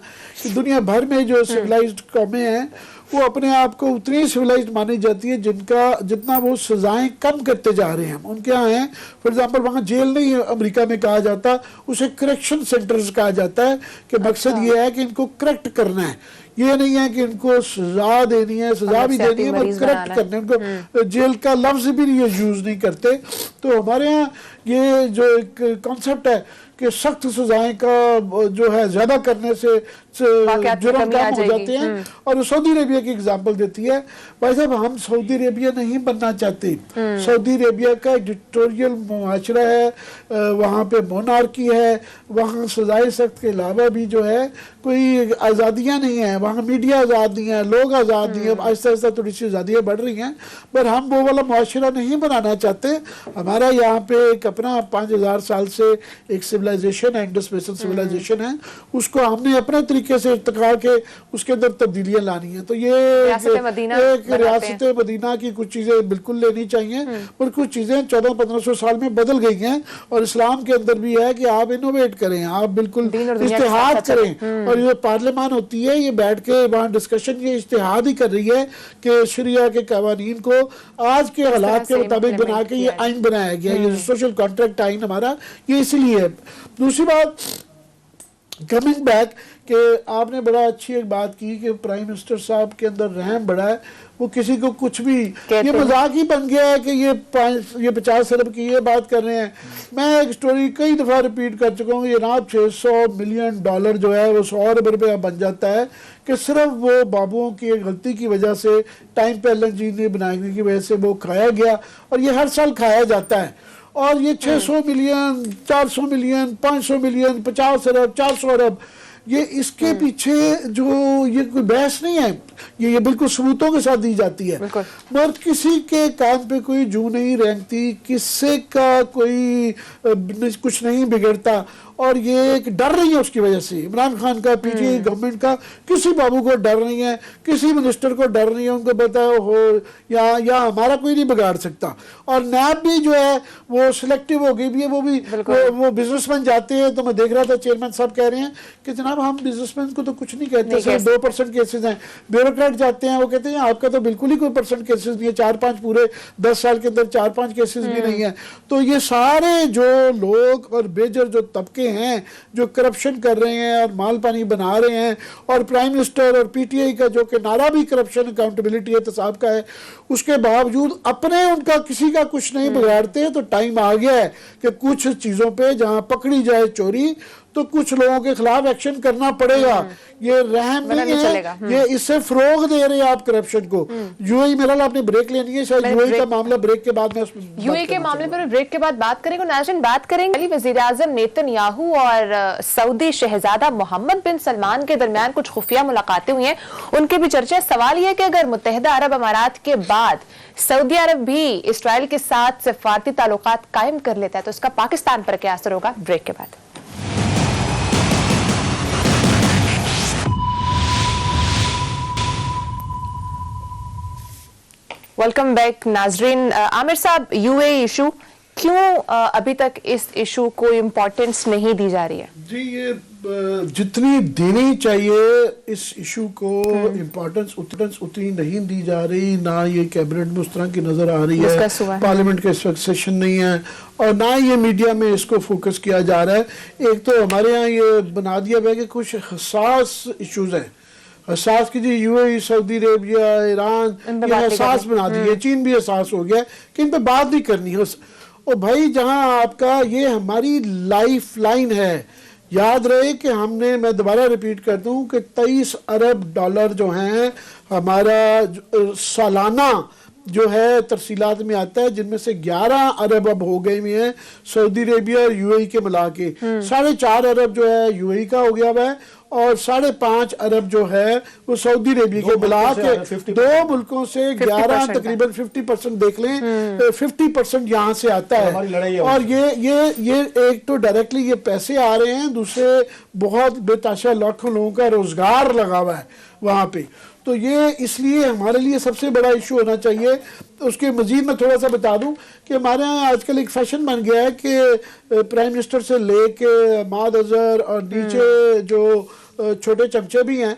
कि दुनिया भर में जो सिविलाइज्ड कौमें हैं वो अपने आप को उतनी सिविलाइज्ड मानी जाती है जितना वो सजाएं कम करते जा रहे हैं. उनके यहाँ हैं, फॉर एग्जांपल, वहाँ जेल नहीं अमेरिका में कहा जाता, उसे करेक्शन सेंटर्स कहा जाता है कि मकसद ये है कि इनको करेक्ट करना है. ये नहीं है कि इनको सजा देनी है, सजा भी देनी है मगर करेक्ट करना है. उनको जेल का लफ्ज भी ये यूज नहीं करते. तो हमारे यहाँ ये जो एक कॉन्सेप्ट है कि सख्त सजाएं का जो है ज्यादा करने से जुर्म कम हो जाते हैं. और सऊदी अरेबिया की एग्जांपल देती है. भाई साहब, हम सऊदी अरेबिया नहीं बनना चाहते. सऊदी अरेबिया का एक डिक्टेटोरियल मुआशरा है, वहाँ पे मोनार्की है, वहाँ सजाए सख्त के अलावा भी जो है कोई आज़ादियाँ नहीं है. वहाँ मीडिया आज़ाद नहीं है, लोग आज़ाद नहीं है. आहिस्ता आहिस्ता थोड़ी सी आज़ादियाँ बढ़ रही हैं, पर हम वो वाला मुआशरा नहीं बनाना चाहते. हमारा यहाँ पे एक अपना 5000 साल से एक सिविलाइजेशन है, इंडस बेसिन सिविलाइजेशन है, उसको हमने अपने तरीके से इर्तिका के उसके अंदर तब्दीलियां लानी है. तो ये एक रियासत मदीना की कुछ चीजें बिल्कुल लेनी चाहिए, और कुछ चीजें 1400-1500 साल में बदल गई हैं. और इस्लाम के अंदर भी है कि आप इनोवेट करें, आप बिल्कुल इज्तिहाद करें. और ये पार्लियामान होती है, ये बैठ के वहाँ डिस्कशन, ये इज्तिहाद ही कर रही है कि शरिया के कवानीन को आज के हालात के मुताबिक बना के ये आइन बनाया गया. ये सोशल कॉन्ट्रैक्ट आइन हमारा ये इसलिए है. दूसरी बात, कमिंग बैक, कि आपने बड़ा अच्छी एक बात की कि प्राइम मिनिस्टर साहब के अंदर रहम बड़ा है, वो किसी को कुछ भी, ये मजाक ही बन गया है कि ये 50 अरब की ये बात कर रहे हैं. मैं एक स्टोरी कई दफ़ा रिपीट कर चुका हूँ. ये जनाब $600 मिलियन जो है वो 100 अरब रुपया बन जाता है कि सिर्फ वो बाबुओं की एक गलती की वजह से, टाइम पे LNG ने बनाने की वजह से वो खाया गया, और ये हर साल खाया जाता है. اور یہ 600 ملین 400 ملین 500 ملین 50 ارب 400 ارب یہ اس کے پیچھے جو یہ کوئی بحث نہیں ہے, یہ بالکل ثبوتوں کے ساتھ دی جاتی ہے, مگر کسی کے کان پہ کوئی جو نہیں رینگتی, کسی کا کوئی کچھ نہیں بگڑتا, اور یہ ایک ڈر نہیں ہے اس کی وجہ سے. عمران خان کا, پی ٹی آئی گورنمنٹ کا کسی بابو کو ڈر نہیں ہے, کسی منسٹر کو ڈر نہیں ہے, ان کو بتاؤ ہو یا ہمارا کوئی نہیں بگاڑ سکتا. اور نیب بھی جو ہے وہ سلیکٹیو ہو گئی بھی ہے, وہ بزنس مین جاتے ہیں. تو میں دیکھ رہا تھا چیئرمین صاحب کہہ رہے ہیں کہ جناب ہم بزنس مین کو تو کچھ نہیں کہتے, صرف 2% کیسز ہیں. بیوروکریٹ جاتے ہیں, وہ کہتے ہیں آپ کا تو بالکل ہی کوئی پرسنٹ کیسز نہیں ہے, 4-5 پورے 10 سال کے اندر 4-5 کیسز بھی نہیں ہیں. تو یہ سارے جو لوگ اور بیجر جو طبقے ہیں جو کرپشن کر رہے ہیں اور مال پانی بنا رہے ہیں, اور پرائم منسٹر اور پی ٹی آئی کا جو کہ نعرہ بھی کرپشن اکاؤنٹیبلٹی احتساب کا ہے, اس کے باوجود اپنے ان کا کسی کا کچھ نہیں بگاڑتے. تو ٹائم آ گیا ہے کہ کچھ چیزوں پہ جہاں پکڑی جائے چوری تو کچھ لوگوں کے خلاف ایکشن کرنا پڑے گا. یہ رحم نہیں ہے, یہ اس سے فروغ دے رہے ہیں آپ کرپشن کو. یو اے میرا آپ نے بریک لینی ہے, شاید یو اے کا معاملہ بریک کے بعد میں یو اے کے معاملے پر بریک کے بعد بات کریں گے. ناظرین بات کریں گے وزیر اعظم نیتن یاہو اور سعودی شہزادہ محمد بن سلمان کے درمیان کچھ خفیہ ملاقاتیں ہوئی ہیں, ان کے بھی چرچے. سوال یہ کہ اگر متحدہ عرب امارات کے بعد سعودی عرب بھی اسرائیل کے ساتھ سفارتی تعلقات قائم کر لیتا ہے تو اس کا پاکستان پر کیا اثر ہوگا؟ بریک کے بعد. ویلکم بیک ناظرین. عامر صاحب, یو اے ایشو کیوں ابھی تک اس ایشو کو امپورٹنس نہیں دی جا رہی ہے؟ جی یہ جتنی دینی چاہیے اس ایشو کو امپورٹنس اتنی نہیں دی جا رہی. نہ یہ کیبنٹ میں اس طرح کی نظر آ رہی ہے, پارلیمنٹ کا اس وقت سیشن نہیں ہے, اور نہ یہ میڈیا میں اس کو فوکس کیا جا رہا ہے. ایک تو ہمارے ہاں یہ بنا دیا گیا کہ کچھ حساس ایشوز ہیں, حساس کی جی یو اے, سعودی عربیہ, ایران, یہ حساس بنا دی ہے. چین بھی حساس ہو گیا کہ ان پہ بات نہیں کرنی ہے. اور بھائی جہاں آپ کا یہ ہماری لائف لائن ہے, یاد رہے کہ ہم نے, میں دوبارہ ریپیٹ کر دوں کہ 23 ارب ڈالر جو ہیں ہمارا سالانہ جو ہے ترسیلات میں آتا ہے, جن میں سے 11 ارب اب ہو گئے ہوئے ہیں سعودی عربیہ اور یو اے کے ملا کے. 4.5 ارب جو ہے یو اے کا ہو گیا ہوا ہے, اور 5.5 ارب جو ہے وہ سعودی عربیہ کے ملا کے. 2 ملکوں سے 11 تقریباً 50% دیکھ لیں, 50% یہاں سے آتا ہے. اور یہ ایک تو ڈائریکٹلی یہ پیسے آ رہے ہیں, دوسرے بہت بے تحاشا لاکھوں لوگوں کا روزگار لگا ہوا ہے وہاں پہ. تو یہ اس لیے ہمارے لیے سب سے بڑا ایشو ہونا چاہیے. اس کے مزید میں تھوڑا سا بتا دوں کہ ہمارے ہاں آج کل ایک فیشن بن گیا ہے کہ پرائم منسٹر سے لے کے ماد اظہر اور نیچے جو چھوٹے چمچے بھی ہیں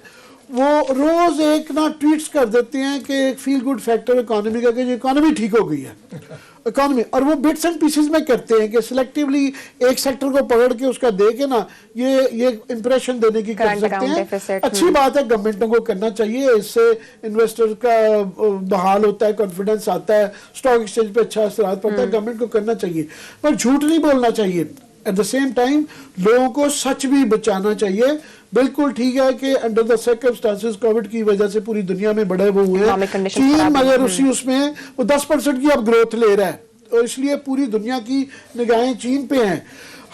وہ روز ایک نا ٹویٹس کر دیتے ہیں کہ ایک فیل گڈ فیکٹر اکانومی کا, کہ یہ اکانومی ٹھیک ہو گئی ہے اکانومی, اور وہ بٹس اینڈ پیسز میں کرتے ہیں کہ سلیکٹیولی ایک سیکٹر کو پکڑ کے اس کا دے کے نا یہ امپریشن دینے کی کر سکتے ہیں. اچھی بات ہے, گورنمنٹوں کو کرنا چاہیے, اس سے انویسٹر کا بحال ہوتا ہے, کانفیڈنس آتا ہے, اسٹاک ایکسچینج پہ اچھا اثرات پڑتا ہے. گورنمنٹ کو کرنا چاہیے, پر جھوٹ نہیں بولنا چاہیے. ایٹ دا سیم ٹائم لوگوں کو سچ بھی بچانا چاہیے. بالکل ٹھیک ہے کہ انڈر دا سرکمسٹانسز کووڈ کی وجہ سے پوری دنیا میں بڑے وہ ہوئے ہیں, چین مگر اس میں وہ 10% کی اب گروتھ لے رہا ہے, اور اس لیے پوری دنیا کی نگاہیں چین پہ ہیں.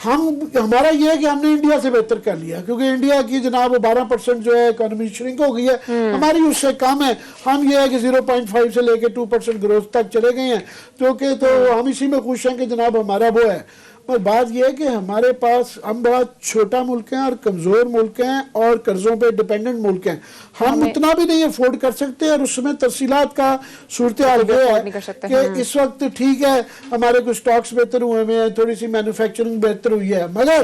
ہمارا یہ ہے کہ ہم نے انڈیا سے بہتر کر لیا, کیونکہ انڈیا کی جناب 12% جو ہے اکانومی شرنک ہو گئی ہے, ہماری اس سے کم ہے. ہم یہ ہے کہ 0.5 سے لے کے 2% گروتھ تک چلے گئے ہیں, کیونکہ تو ہم اسی میں خوش ہیں کہ جناب ہمارا وہ ہے. پر بات یہ ہے کہ ہمارے پاس, ہم بڑا چھوٹا ملک ہیں اور کمزور ملک ہیں اور قرضوں پہ ڈیپینڈنٹ ملک ہیں. ہم اتنا بھی نہیں افورڈ کر سکتے, اور اس میں ترسیلات کا صورتحال یہ ہے کہ اس وقت ٹھیک ہے ہمارے کچھ سٹاکس بہتر ہوئے ہیں, تھوڑی سی مینوفیکچرنگ بہتر ہوئی ہے, مگر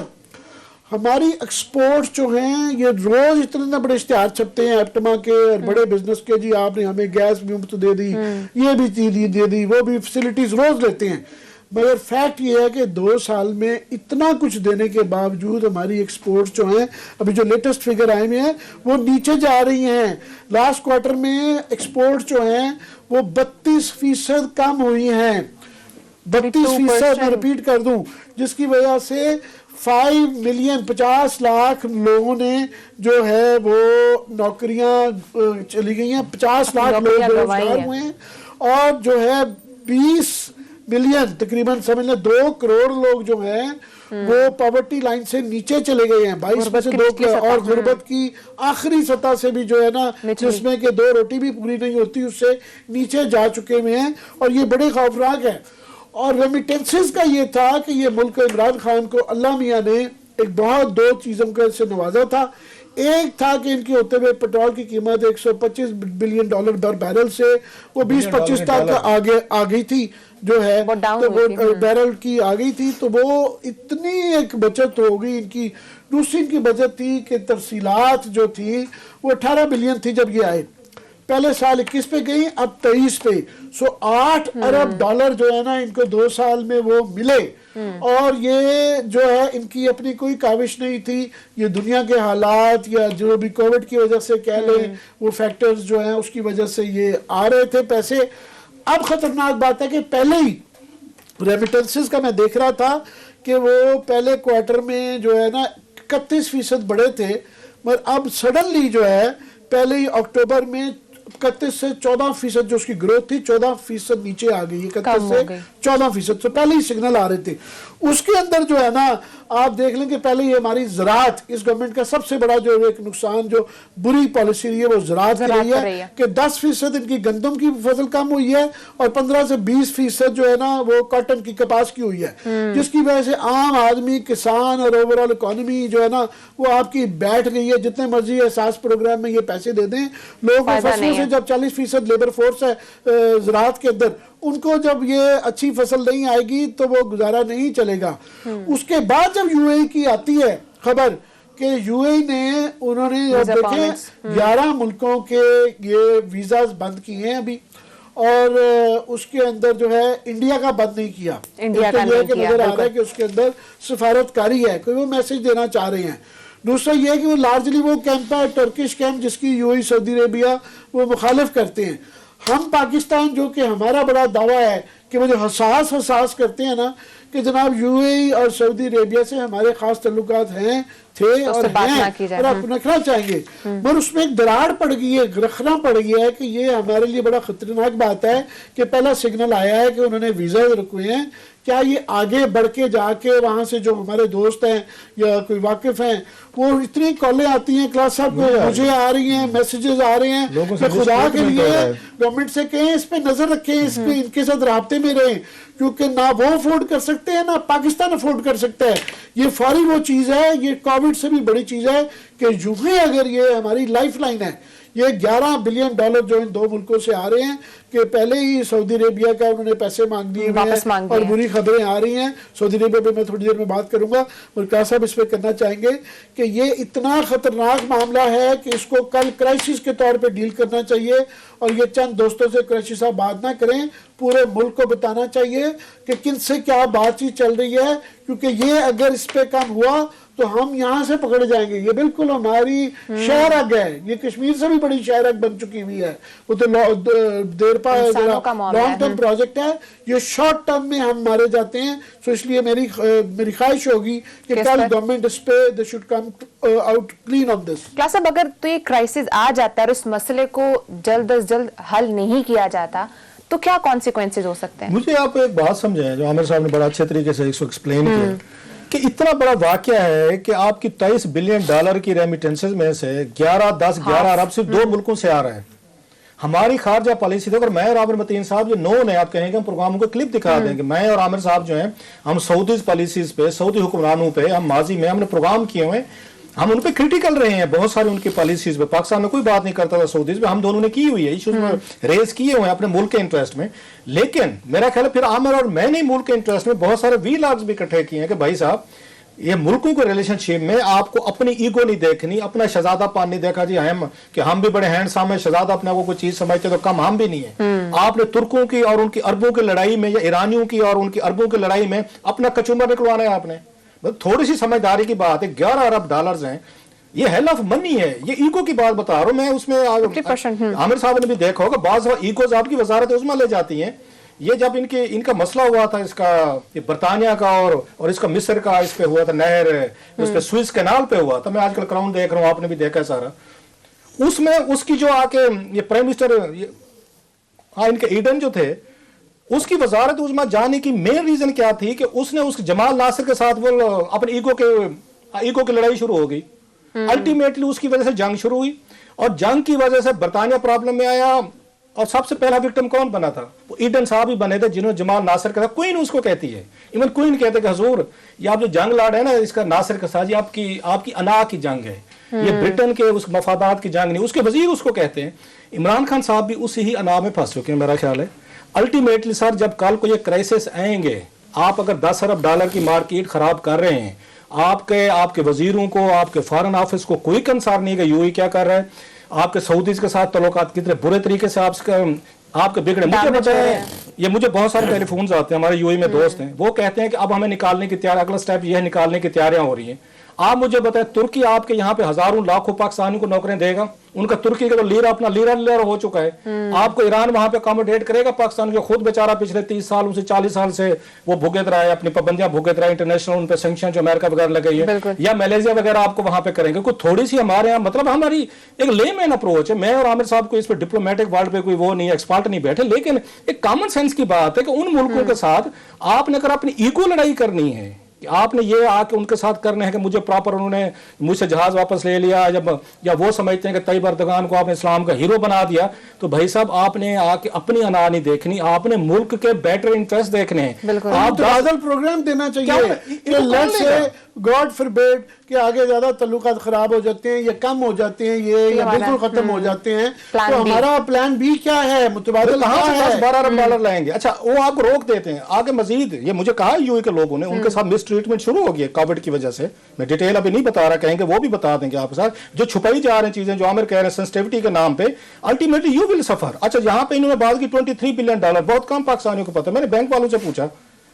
ہماری ایکسپورٹ جو ہیں یہ روز اتنے بڑے اشتہار چھپتے ہیں ایپٹما کے اور بڑے بزنس کے, جی آپ نے ہمیں گیس بھی مفت دے دی, یہ بھی چیز دے دی, وہ بھی فیسلٹیز روز لیتے ہیں. مگر فیکٹ یہ ہے کہ 2 سال میں اتنا کچھ دینے کے باوجود ہماری ایکسپورٹ جو ہیں, ابھی جو لیٹسٹ فگر آئے ہوئے ہیں وہ نیچے جا رہی ہیں. لاسٹ کوارٹر میں ایکسپورٹ جو ہیں وہ 32% کم ہوئی ہیں, 32%. میں ریپیٹ کر دوں, جس کی وجہ سے 5 ملین 50 لاکھ لوگوں نے جو ہے وہ نوکریاں چلی گئی ہیں, 50 لاکھ لوگ بے روزگار ہوئے ہیں, اور جو ہے 20 मिलियन, तकरीबन समझ लें 2 करोड़ लोग जो हैं वो पॉवर्टी लाइन से नीचे चले गए हैं, 22 में से 2 करोड़, और गुर्बत की आखिरी सतह से भी जो है ना, जिसमें कि 2 रोटी भी पूरी नहीं होती, उससे नीचे जा चुके हुए हैं, और ये बड़े खौफनाक है। और रेमिटेंसेस का ये था कि ये मुल्क इमरान खान को अल्लाह मियाँ ने एक बहुत 2 चीज़ों का से नवाजा था। एक था कि इनके होते हुए पेट्रोल की कीमत 125 बिलियन डॉलर दर बैरल से वो 20-25 तक आगे आ गई थी जो है, तो वो बैरल की आ गई थी, तो वो इतनी एक बचत हो गई इनकी। दूसरी इनकी बचत थी कि तरसीलात जो थी वो 18 बिलियन थी जब ये आए, पहले साल 21 पे गई, अब 23 पे। सो 8 अरब डॉलर जो है ना इनको 2 साल में वो मिले। और ये जो है इनकी अपनी कोई काविश नहीं थी, ये दुनिया के हालात या जो भी कोविड की वजह से कह लें वो फैक्टर्स जो हैं उसकी वजह से ये आ रहे थे पैसे। अब खतरनाक बात है कि पहले ही रेमिटेंसेस का मैं देख रहा था कि वो पहले क्वार्टर में जो है ना 31% बढ़े थे, मगर अब सडनली जो है पहले ही अक्टूबर में 31 से 14% जो उसकी ग्रोथ थी 14% नीचे आ गई, 31 से 14%। तो पहले ही सिग्नल आ रहे थे। उसके अंदर जो है ना आप देख लें कि पहले ही हमारी ज़राअत, इस गवर्नमेंट का सबसे बड़ा जो एक नुकसान जो बुरी पॉलिसी रही है वो ज़राअत की रही है कि 10% इनकी गंदम की फसल कम हुई है और 15 से 20% जो है ना वो कॉटन की, कपास की हुई है, जिसकी वजह से आम आदमी, किसान और ओवरऑल इकोनॉमी जो है ना वो आपकी बैठ गई है। जितने मर्जी एहसास प्रोग्राम में ये पैसे दे दें, लोगों को फसलों से जब 40% लेबर फोर्स है ज़राअत के अंदर, उनको जब ये अच्छी फसल नहीं आएगी तो वो गुजारा नहीं चलेगा। उसके बाद जब यूएई की आती है खबर कि यूएई ने उन्होंने देखें 11 मुल्कों के ये वीज़ाज बंद किए हैं अभी, और उसके अंदर जो है इंडिया का बंद नहीं किया। इंडिया का नहीं किया, नजर आ रहा है कि उसके अंदर सफारतकारी है, कोई वो मैसेज देना चाह रहे हैं। दूसरा ये है कि वो लार्जली वो कैंप है टर्किश कैंप जिसकी यूएई सऊदी अरेबिया वो मुखालिफ करते हैं। हम पाकिस्तान जो कि हमारा बड़ा दावा है कि वो जो हसास करते हैं ना कि जनाब यूएई और सऊदी अरेबिया से हमारे खास तल्लुकात हैं, थे और हैं और आप रखना चाहेंगे, मगर उसमें एक दरार पड़ गई है, रखना पड़ गया है कि ये हमारे लिए बड़ा खतरनाक बात है कि पहला सिग्नल आया है कि उन्होंने वीज़ा रखे हैं। क्या ये आगे बढ़ के जाके वहाँ से जो हमारे दोस्त हैं या कोई वाकिफ हैं वो इतनी कॉलें आती हैं क्लास साहब को, मुझे आ रही हैं, मैसेजेस आ रहे हैं, तो खुदा के लिए गवर्नमेंट से कहें इस पे नजर रखें, इस पे इनके साथ राब्ते में रहें, क्योंकि ना वो अफोर्ड कर सकते हैं ना पाकिस्तान अफोर्ड कर सकता है। ये फौरी वो चीज़ है, ये कोविड से भी बड़ी चीज़ है कि यूं ही अगर ये हमारी लाइफ लाइन है, ये 11 बिलियन डॉलर जो इन 2 मुल्कों से आ रहे हैं कि पहले ही सऊदी अरेबिया का उन्होंने पैसे मांग दिए हैं और बुरी खबरें आ रही हैं। सऊदी अरेबिया पे मैं थोड़ी देर में बात करूंगा, और क्या साहब इस पे करना चाहेंगे कि ये इतना खतरनाक मामला है कि इसको कल क्राइसिस के तौर पे डील करना चाहिए, और ये चंद दोस्तों से क्राइसिस साहब बात ना करें, पूरे मुल्क को बताना चाहिए कि किन से क्या बातचीत चल रही है, क्योंकि ये अगर इस पे काम हुआ तो हम यहाँ से पकड़े जाएंगे। ये बिल्कुल हमारी शहरग है, ये कश्मीर से भी बड़ी शहरग बन चुकी हुई है। वो तो देरपा लॉन्ग टर्म प्रोजेक्ट है, ये शॉर्ट टर्म में हम मारे जाते हैं। तो इसलिए मेरी ख्वाहिश होगी कि कल गवर्नमेंट इस पे they should come out clean on this. क्या साहब अगर तो ये क्राइसिस आ जाता है और उस मसले को जल्द अज जल्द हल नहीं किया जाता तो क्या कॉन्सिक्वेंसेज हो सकते हैं? मुझे आप एक बात समझाएं जो आमिर साहब ने बड़ा अच्छे तरीके से इसको एक्सप्लेन किया कि इतना बड़ा वाकया है कि आपकी 23 बिलियन डॉलर की रेमिटेंसेज में से 11 अरब सिर्फ 2 मुल्कों से आ रहा है। हमारी खारजा पॉलिसी थी, और मैं और आमिर मतीन साहब जो नोन है, आप कहेंगे हम प्रोग्राम को क्लिप दिखा देंगे, मैं और आमिर साहब जो हैं हम सऊदी पॉलिसीज पे, सऊदी हुक्मरानों पे हम माजी में हमने प्रोग्राम किए हुए, हम उन पे क्रिटिकल रहे हैं बहुत सारे उनकी पॉलिसीज पे। पाकिस्तान में कोई बात नहीं करता था सऊदीज में, हम दोनों ने की हुई है, इश्यूज में रेज किए हुए हैं अपने मुल्क के इंटरेस्ट में। लेकिन मेरा ख्याल है फिर आमिर और मैं नहीं मुल्क के इंटरेस्ट में बहुत सारे वीलॉग्स भी इकट्ठे किए हैं कि भाई साहब ये मुल्कों के रिलेशनशिप में आपको अपनी ईगो नहीं देखनी, अपना शहजादापन नहीं देखा जी हम कि हम भी बड़े हैंडसम है, शहजादा अपने को कोई चीज समझते तो कम हम भी नहीं है। आपने तुर्कों की और उनकी अरबों की लड़ाई में या ईरानियों की और उनकी अरबों की लड़ाई में अपना कचूमर निकलवाना है आपने। थोड़ी सी समझदारी की बात है, 11 अरब डॉलर हैं, ये हेल ऑफ मनी है, ये ईगो की बात बता रहा हूं मैं। उसमें आमिर साहब ने भी देखा होगा बाज़ ईगोज आपकी वजारत उस्मा ले जाती हैं। ये जब इनका मसला हुआ था इसका, ये बरतानिया का और इसका मिस्र का इस पे हुआ था, नहर उस पे स्विस कैनाल पे हुआ था, मैं आजकल क्राउन देख रहा हूं, आपने भी देखा है सारा। उसमें उसकी जो आके ये प्राइम मिनिस्टर इनके ईडन जो थे اس کی وزارت عظمیٰ جانے کی مین ریزن کیا تھی کہ اس نے اس جمال ناصر کے ساتھ وہ اپنے ایگو کی لڑائی شروع ہو گئی. الٹیمیٹلی اس کی وجہ سے جنگ شروع ہوئی, اور جنگ کی وجہ سے برطانیہ پرابلم میں آیا, اور سب سے پہلا وکٹم کون بنا تھا؟ وہ ایڈن صاحب ہی بنے تھے, جنہوں نے جمال ناصر کا, کوئین اس کو کہتی ہے, ایون کوئین کہتے کہ حضور یہ آپ جو جنگ لڑ رہے ہیں نا اس کا ناصر کے ساتھ, یہ آپ کی انا کی جنگ ہے, یہ برٹن کے اس مفادات کی جنگ نہیں. اس کے وزیر اس کو کہتے ہیں. عمران خان صاحب بھی اسی ہی انا میں پھنس چکے ہیں میرا خیال ہے. الٹیمیٹلی سر جب کل کو یہ کرائسس آئیں گے, آپ اگر $10 ارب کی مارکیٹ خراب کر رہے ہیں, آپ کے وزیروں کو, آپ کے فارن آفس کو کوئی کنسرن نہیں کہ یو کیا کر رہا ہے, آپ کے سعودیز کے ساتھ تعلقات کتنے برے طریقے سے آپ کے بگڑے. مجھے بتائیں, یہ مجھے بہت سارے ٹیلی فونز آتے ہیں, ہمارے یو میں دوست ہیں, وہ کہتے ہیں کہ اب ہمیں نکالنے کی تیاری, اگلا سٹیپ یہ ہے نکالنے کی تیاریاں ہو رہی ہیں. آپ مجھے بتائیں ترکی آپ کے یہاں پہ ہزاروں لاکھوں پاکستانی کو نوکریاں دے گا؟ ان کا ترکی کا تو لیرا اپنا لیرا ہو چکا ہے. آپ کو ایران وہاں پہ اکاموڈیٹ کرے گا پاکستان کے؟ خود بیچارہ پچھلے 30 سال سے 40 سال سے وہ بھگت رہا ہے, اپنی پابندیاں بھگت رہا ہے, انٹرنیشنل ان پہ سینکشن جو امریکہ وغیرہ لگی ہے, یا ملیزیا وغیرہ آپ کو وہاں پہ کریں گے. کوئی تھوڑی سی ہمارے یہاں, مطلب ہماری ایک لے مین اپروچ ہے. میں اور عامر صاحب کو اس پہ ڈپلومیٹک ورلڈ پہ کوئی وہ نہیں, ایکسپرٹ نہیں بیٹھے, لیکن ایک کامن سینس کی بات ہے کہ ان ملکوں کے ساتھ آپ نے اگر اپنی ایگو لڑائی کرنی ہے, کہ آپ نے یہ آ کے ان کے ساتھ کرنے ہیں کہ مجھے پراپر انہوں نے مجھ سے جہاز واپس لے لیا, یا وہ سمجھتے ہیں کہ طیب اردگان کو آپ نے اسلام کا ہیرو بنا دیا, تو بھائی صاحب آپ نے آ کے اپنی انا نہیں دیکھنی, آپ نے ملک کے بیٹر انٹرسٹ دیکھنے ہیں. آپ تبادل پروگرام دینا چاہیے کہ لیٹس سے گاڈ فوربیڈ کہ آگے زیادہ تعلقات خراب ہو جاتے ہیں یا کم ہو جاتے ہیں, یہ یا بالکل ختم ہو جاتے ہیں, تو ہمارا پلان بی کیا ہے؟ متبادل کہاں سے $10-12 ارب لائیں گے؟ اچھا وہ آپ کو روک دیتے ہیں آگے مزید. یہ مجھے کہا یو کے لوگوں نے, ان کے ساتھ مس ٹریٹمنٹ شروع ہو گئی ہے کووڈ کی وجہ سے. میں ڈیٹیل ابھی نہیں بتا رہا, کہیں گے وہ بھی بتا دیں گے آپ کے ساتھ, جو چھپائی جا رہی ہیں چیزیں, جو عامر کہہ رہے ہیں سینسٹیوٹی کے نام پہ, الٹیمیٹلی یو ول سفر. اچھا یہاں پہ انہوں نے بات کی $23 بلین, بہت کم پاکستانیوں کو پتا. میں نے بینک والوں سے پوچھا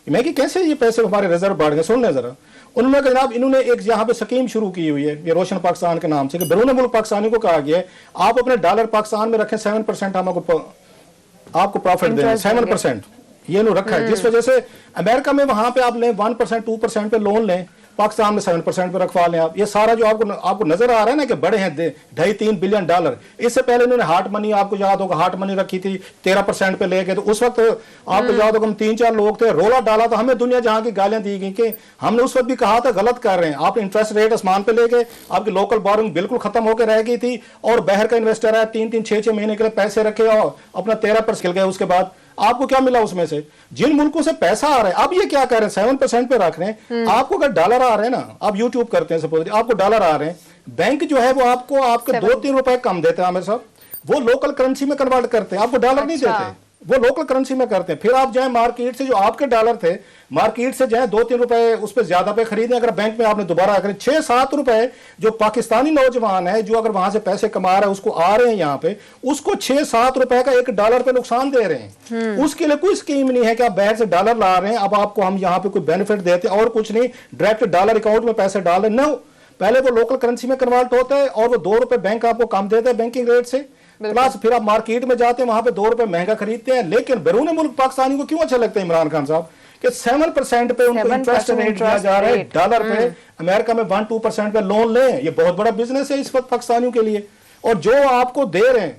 میں کہ کیسے یہ پیسے ہمارے ریزرو بڑھ گئے, سن لیں ذرا. انہوں نے جناب انہوں نے ایک یہاں پہ سکیم شروع کی ہوئی ہے, یہ روشن پاکستان کے نام سے, کہ بیرون ملک پاکستانیوں کو کہا گیا ہے آپ اپنے $, پاکستان میں رکھیں, 7% ہم آپ کو پروفٹ دیں, 7%. یہ انہوں رکھا ہے, جس وجہ سے امریکہ میں وہاں پہ آپ لیں 1%, 2% پہ لون لیں, پاکستان میں 7% پہ رکھوا لیں آپ. یہ سارا جو آپ کو نظر آ رہا ہے نا کہ بڑے ہیں $2.5-3 بلین. اس سے پہلے انہوں نے ہارٹ منی, آپ کو یاد ہوگا ہارٹ منی رکھی تھی 13% پہ لے کے, تو اس وقت آپ کو یاد ہوگا ہم 3-4 لوگ تھے, رولا ڈالا تو ہمیں دنیا جہاں کی گالیاں دی گئی کہ ہم نے اس وقت بھی کہا تھا غلط کر رہے ہیں. آپ نے انٹرسٹ ریٹ آسمان پہ لے کے, آپ کی لوکل بورنگ بالکل ختم ہو کے رہ گئی تھی, اور باہر کا انویسٹر ہے 3-6 مہینے کے لیے پیسے رکھے اور اپنا 13% نکل گئے. اس کے بعد آپ کو کیا ملا اس میں سے؟ جن ملکوں سے پیسہ آ رہا ہے, اب یہ کیا کہہ رہے ہیں 7% پہ رکھ رہے ہیں. آپ کو اگر ڈالر آ رہے ہیں نا, آپ یوٹیوب کرتے ہیں سپوز, آپ کو ڈالر آ رہے ہیں, بینک جو ہے وہ آپ کو آپ کے $2-3 کم دیتے ہیں عامر صاحب, وہ لوکل کرنسی میں کنورٹ کرتے ہیں, آپ کو ڈالر نہیں دیتے, وہ لوکل کرنسی میں کرتے ہیں. پھر آپ جائیں مارکیٹ سے, جو آپ کے ڈالر تھے مارکیٹ سے جائیں $2-3 اس پہ زیادہ پہ خریدیں, اگر بینک میں آپ نے دوبارہ کریں $6-7 جو پاکستانی نوجوان ہے جو اگر وہاں سے پیسے کما رہا ہے اس کو آ رہے ہیں یہاں پہ, اس کو $6-7 کا $1 پہ نقصان دے رہے ہیں. اس کے لیے کوئی اسکیم نہیں ہے کہ آپ باہر سے ڈالر لا رہے ہیں, اب آپ کو ہم یہاں پہ کوئی بینیفٹ دیتے ہیں اور کچھ نہیں, ڈائریکٹ ڈالر اکاؤنٹ میں پیسے ڈال رہے ہیں. نو, پہلے وہ لوکل کرنسی میں کنورٹ ہوتا ہے اور وہ $2 بینک آپ کو کم دیتا ہے بینکنگ ریٹ سے, پلس پھر آپ مارکیٹ میں جاتے ہیں وہاں پہ $2 مہنگا خریدتے ہیں. لیکن بیرون ملک پاکستانی کو کیوں اچھا لگتا ہے عمران خان صاحب کہ 7% پہ ان کو انٹرسٹ ریٹ دیا جا رہا ہے ڈالر پہ, امریکہ میں 1-2% پہ لون لیں. یہ بہت بڑا بزنس ہے اس وقت پاکستانیوں کے لیے, اور جو آپ کو دے رہے ہیں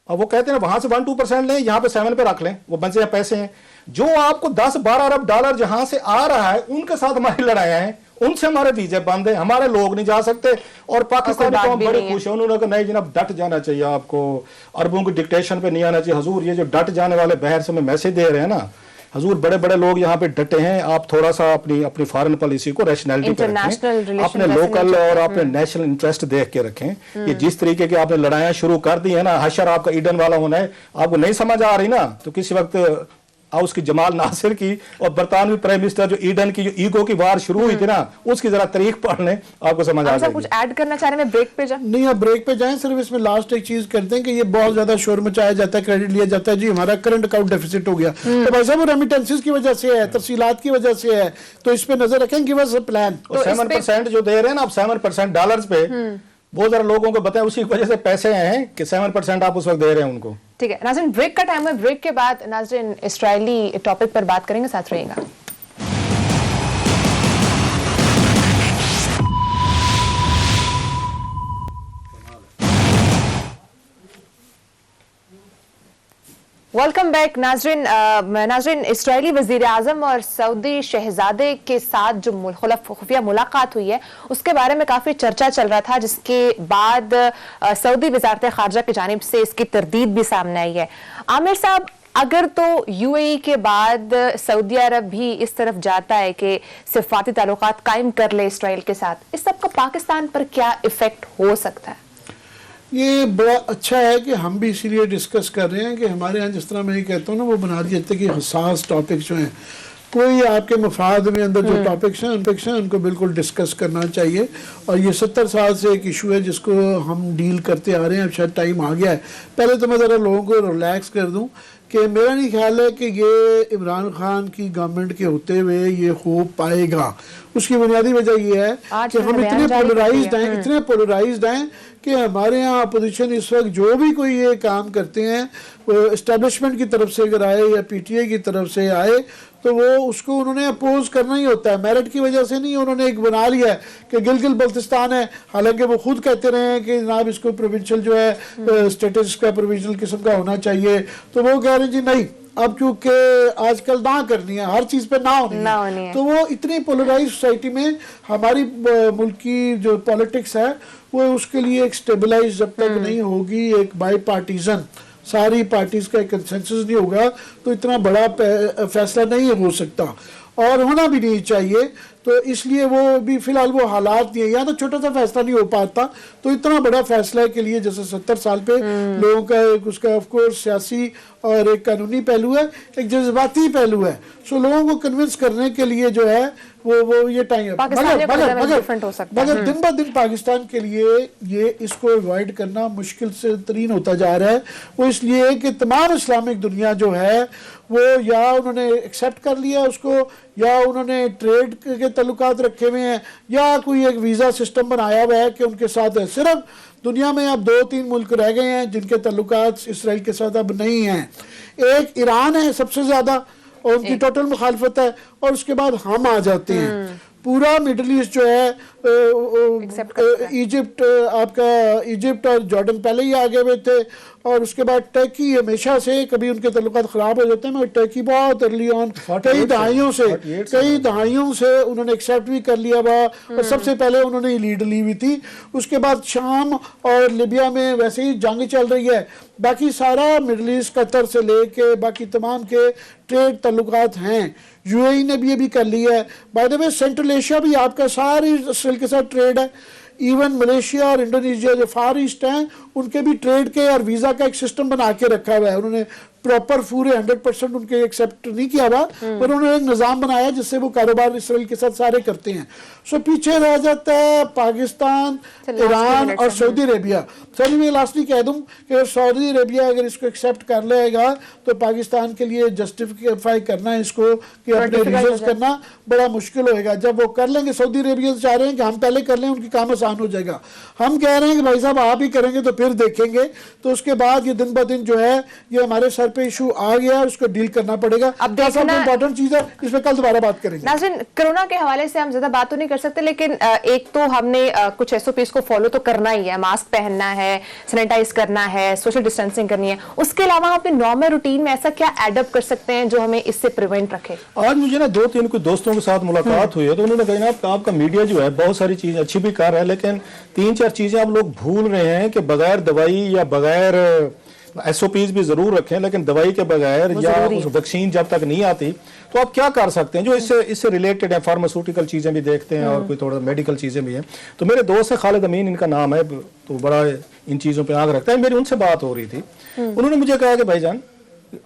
اب وہ کہتے ہیں وہاں سے 1-2% لیں, یہاں پہ 7 پہ رکھ لیں, وہ بچے ہیں پیسے ہیں. جو آپ کو $10-12 ارب جہاں سے آ رہا ہے ان کے ساتھ ہماری لڑائیاں ہیں, ان سے ہمارے ویزے بند ہیں, ہمارے لوگ نہیں جا سکتے. اور پاکستانی قوم بڑے خوش ہیں, انہوں نے کہا نہیں جناب ڈٹ جانا چاہیے, آپ کو عربوں کی ڈکٹیشن پہ نہیں آنا چاہیے. حضور یہ جو ڈٹ جانے والے باہر سے ہمیں میسج دے رہے ہیں نا, حضور بڑے بڑے لوگ یہاں پہ ڈٹے ہیں, آپ تھوڑا سا اپنی فارن پالیسی کو ریشنلٹی پہ رکھیں, اپنے لوکل اور اپنے نیشنل انٹرسٹ دیکھ کے رکھیں. یہ جس طریقے کی آپ نے لڑائیاں شروع کر دی ہیں نا, حشر آپ کا ایڈن والا ہونا ہے, آپ کو نہیں سمجھ آ رہی نا, تو کسی وقت اس کی جمال ناصر کی اور برطانوی پرائم منسٹر جو ایڈن کی جو ایگو کی وار شروع ہوئی تھی نا, اس کی ذرا تاریخ پڑھ لیں, آپ کو سمجھ آ جائے گی. کچھ ایڈ کرنا چاہ رہے ہیں, میں بریک پہ جائیں؟ نہیں, آپ بریک پہ جائیں, صرف اس میں لاسٹ ایک چیز کرتے ہیں کہ یہ بہت زیادہ شور مچایا جاتا ہے, کریڈٹ لیا جاتا ہے جی ہمارا کرنٹ اکاؤنٹ ڈیفیسٹ ہو گیا, تو بھائی صاحب وہ ریمیٹنسز کی وجہ سے ہے, ترسیلات کی وجہ سے ہے, تو اس پہ نظر رکھیں, گیو اس اے پلان. 7% جو دے رہے ہیں نا آپ 7% ڈالرز پہ, وہ ذرا لوگوں کو بتائیں اسی وجہ سے پیسے ہیں کہ 7% آپ اس وقت دے رہے ہیں ان کو. ٹھیک ہے ناظرین, بریک کا ٹائم ہے, بریک کے بعد ناظرین اسرائیلی ٹاپک پر بات کریں گے, ساتھ رہیے گا. वेलकम बैक नाजरीन इसराइली वजीर आजम और सऊदी शहजादे के साथ जो खुफिया मुलाकात हुई है उसके बारे में काफ़ी चर्चा चल रहा था, जिसके बाद सऊदी वजारत खारजा की जानिब से इसकी तरदीद भी सामने आई है। आमिर साहब, अगर तो यूएई के बाद सऊदी अरब भी इस तरफ जाता है कि सिफाती ताल्लुकात कायम कर ले इसराइल के साथ, इस सब का पाकिस्तान पर क्या इफेक्ट हो सकता है? ये बड़ा अच्छा है कि हम भी इसीलिए डिस्कस कर रहे हैं कि हमारे यहाँ जिस तरह मैं ये कहता हूँ ना, वो बना दिए थे कि हसास टॉपिक जो हैं, कोई आपके मफाद में अंदर जो टॉपिक्स हैं उनको बिल्कुल डिस्कस करना चाहिए। और ये 70 साल से एक इशू है जिसको हम डील करते आ रहे हैं, अब शायद टाइम आ गया है। पहले तो मैं ज़रा लोगों को रिलैक्स कर दूँ कि मेरा नहीं ख्याल है कि ये इमरान खान की गवर्नमेंट के होते हुए ये हो पाएगा। उसकी बुनियादी वजह ये है कि हम इतने पोलराइज्ड हैं कि हमारे यहाँ अपोजिशन इस वक्त जो भी कोई ये काम करते हैं, वो इस्टेब्लिशमेंट की तरफ से अगर आए या पीटीआई की तरफ से आए तो वो उसको उन्होंने अपोज करना ही होता है। मेरिट की वजह से नहीं, उन्होंने एक बना लिया है कि गिलगित बल्तिस्तान है, हालांकि वो खुद कहते रहे हैं कि जनाब इसको प्रोविंशियल जो है स्टेटस का प्रोविंशियल किस्म का होना चाहिए, तो वो कह रहे हैं जी नहीं, अब क्योंकि आजकल ना करनी है, हर चीज़ पे ना होनी है। तो वो इतनी पोलराइज सोसाइटी में हमारी मुल्क की जो पॉलिटिक्स है वो उसके लिए एक स्टेबलाइज जब तक नहीं होगी, एक बाई पार्टीजन सारी पार्टीज का एक कंसेंसस नहीं होगा, तो इतना बड़ा फैसला नहीं हो सकता और होना भी नहीं चाहिए। तो इसलिए वो भी फिलहाल वो हालात नहीं है, या तो छोटा सा फैसला नहीं हो पाता, तो इतना बड़ा फैसला के लिए जैसे 70 साल पे लोगों का एक उसका ऑफ कोर्स सियासी और एक कानूनी पहलू है, एक जज्बाती पहलू है। सो लोगों को कन्विंस करने के लिए जो है वो ये टाइम है। मगर दिन ब दिन पाकिस्तान के लिए ये इसको अवॉइड करना मुश्किल से तरीन होता जा रहा है। वो इसलिए कि तमाम इस्लामिक दुनिया जो है वो या उन्होंने एक्सेप्ट कर लिया उसको, या उन्होंने ट्रेड के तल्लुकात रखे हुए हैं, या कोई एक वीज़ा सिस्टम बनाया हुआ है कि उनके साथ है। सिर्फ दुनिया में अब 2-3 मुल्क रह गए हैं जिनके तल्लुकात इसराइल के साथ अब नहीं हैं। एक ईरान है सबसे ज़्यादा और उनकी टोटल मुखालफत है, और उसके बाद हम आ जाते हैं। पूरा मिडल ईस्ट जो है, इजिप्ट, आपका इजिप्ट और जॉर्डन पहले ही आगे हुए थे, और उसके बाद टर्की हमेशा से कभी उनके तल्लुकात ख़राब हो जाते हैं, मगर टर्की बहुत अर्ली ऑन कई दहाइयों से उन्होंने एक्सेप्ट भी कर लिया हुआ, और सबसे पहले उन्होंने लीड ली हुई थी। उसके बाद शाम और लिबिया में वैसे ही जंग चल रही है, बाकी सारा मिडल ईस्ट कतर से लेके बाकी तमाम के ट्रेड तल्लुकात हैं। यूएई ने भी ये भी कर लिया है। By the way central Asia भी आपका सारी इसराइल के साथ ट्रेड है। इवन मलेशिया और इंडोनेशिया जो फार ईस्ट हैं उनके भी ट्रेड के और वीज़ा का एक सिस्टम बना के रखा हुआ है। उन्होंने प्रॉपर पूरे 100% उनके एक्सेप्ट नहीं किया हुआ, पर उन्होंने एक निज़ाम बनाया जिससे वो कारोबार इसराइल के साथ सारे करते हैं। सो पीछे रह जाता है पाकिस्तान, ईरान और सऊदी अरेबिया। चलिए मैं लास्टली कह दूं कि सऊदी अरेबिया अगर इसको एक्सेप्ट कर लेगा तो पाकिस्तान के लिए जस्टिफाई करना इसको कि अपने रीजंस करना बड़ा मुश्किल होएगा। जब वो कर लेंगे, सऊदी अरेबिया चाह रहे हैं कि हम पहले कर लें, उनकी काम आसान हो जाएगा। हम कह रहे हैं कि भाई साहब आप ही करेंगे तो फिर देखेंगे। तो उसके बाद ये दिन ब दिन जो है ये हमारे सर पे इशू आ गया और उसको डील करना पड़ेगा। अब इंपॉर्टेंट चीज है, इस पर कल दोबारा बात करेंगे। नाज़रीन, कोरोना के हवाले से हम ज्यादा बात तो नहीं कर सकते, लेकिन एक तो हमने कुछ एसओपीज को फॉलो तो करना ही है। मास्क पहनना है, सैनिटाइज करना है, सोशल डिस्टेंसिंग करनी है। उसके अलावा हम अपने नॉर्मल रूटीन में ऐसा क्या एडअप कर सकते हैं जो हमें इससे प्रिवेंट रखे? आज मुझे ना 2-3 कुछ दोस्तों के साथ मुलाकात हुई है, तो उन्होंने कहा ना आपका मीडिया जो है बहुत सारी चीजें अच्छी भी कर रहा है, लेकिन 3-4 चीजें आप लोग भूल रहे हैं कि बगैर दवाई या बगैर एसओपीज भी जरूर रखें, लेकिन दवाई के बगैर या उस वैक्सीन जब तक नहीं आती तो आप क्या कर सकते हैं जो इससे रिलेटेड है। फार्मास्यूटिकल चीजें भी देखते हैं और कोई थोड़ा मेडिकल चीजें भी हैं। तो मेरे दोस्त है खालिद अमीन, इनका नाम है, तो बड़ा इन चीजों पे आग रखता है। मेरी उनसे बात हो रही थी, उन्होंने मुझे कहा कि भाईजान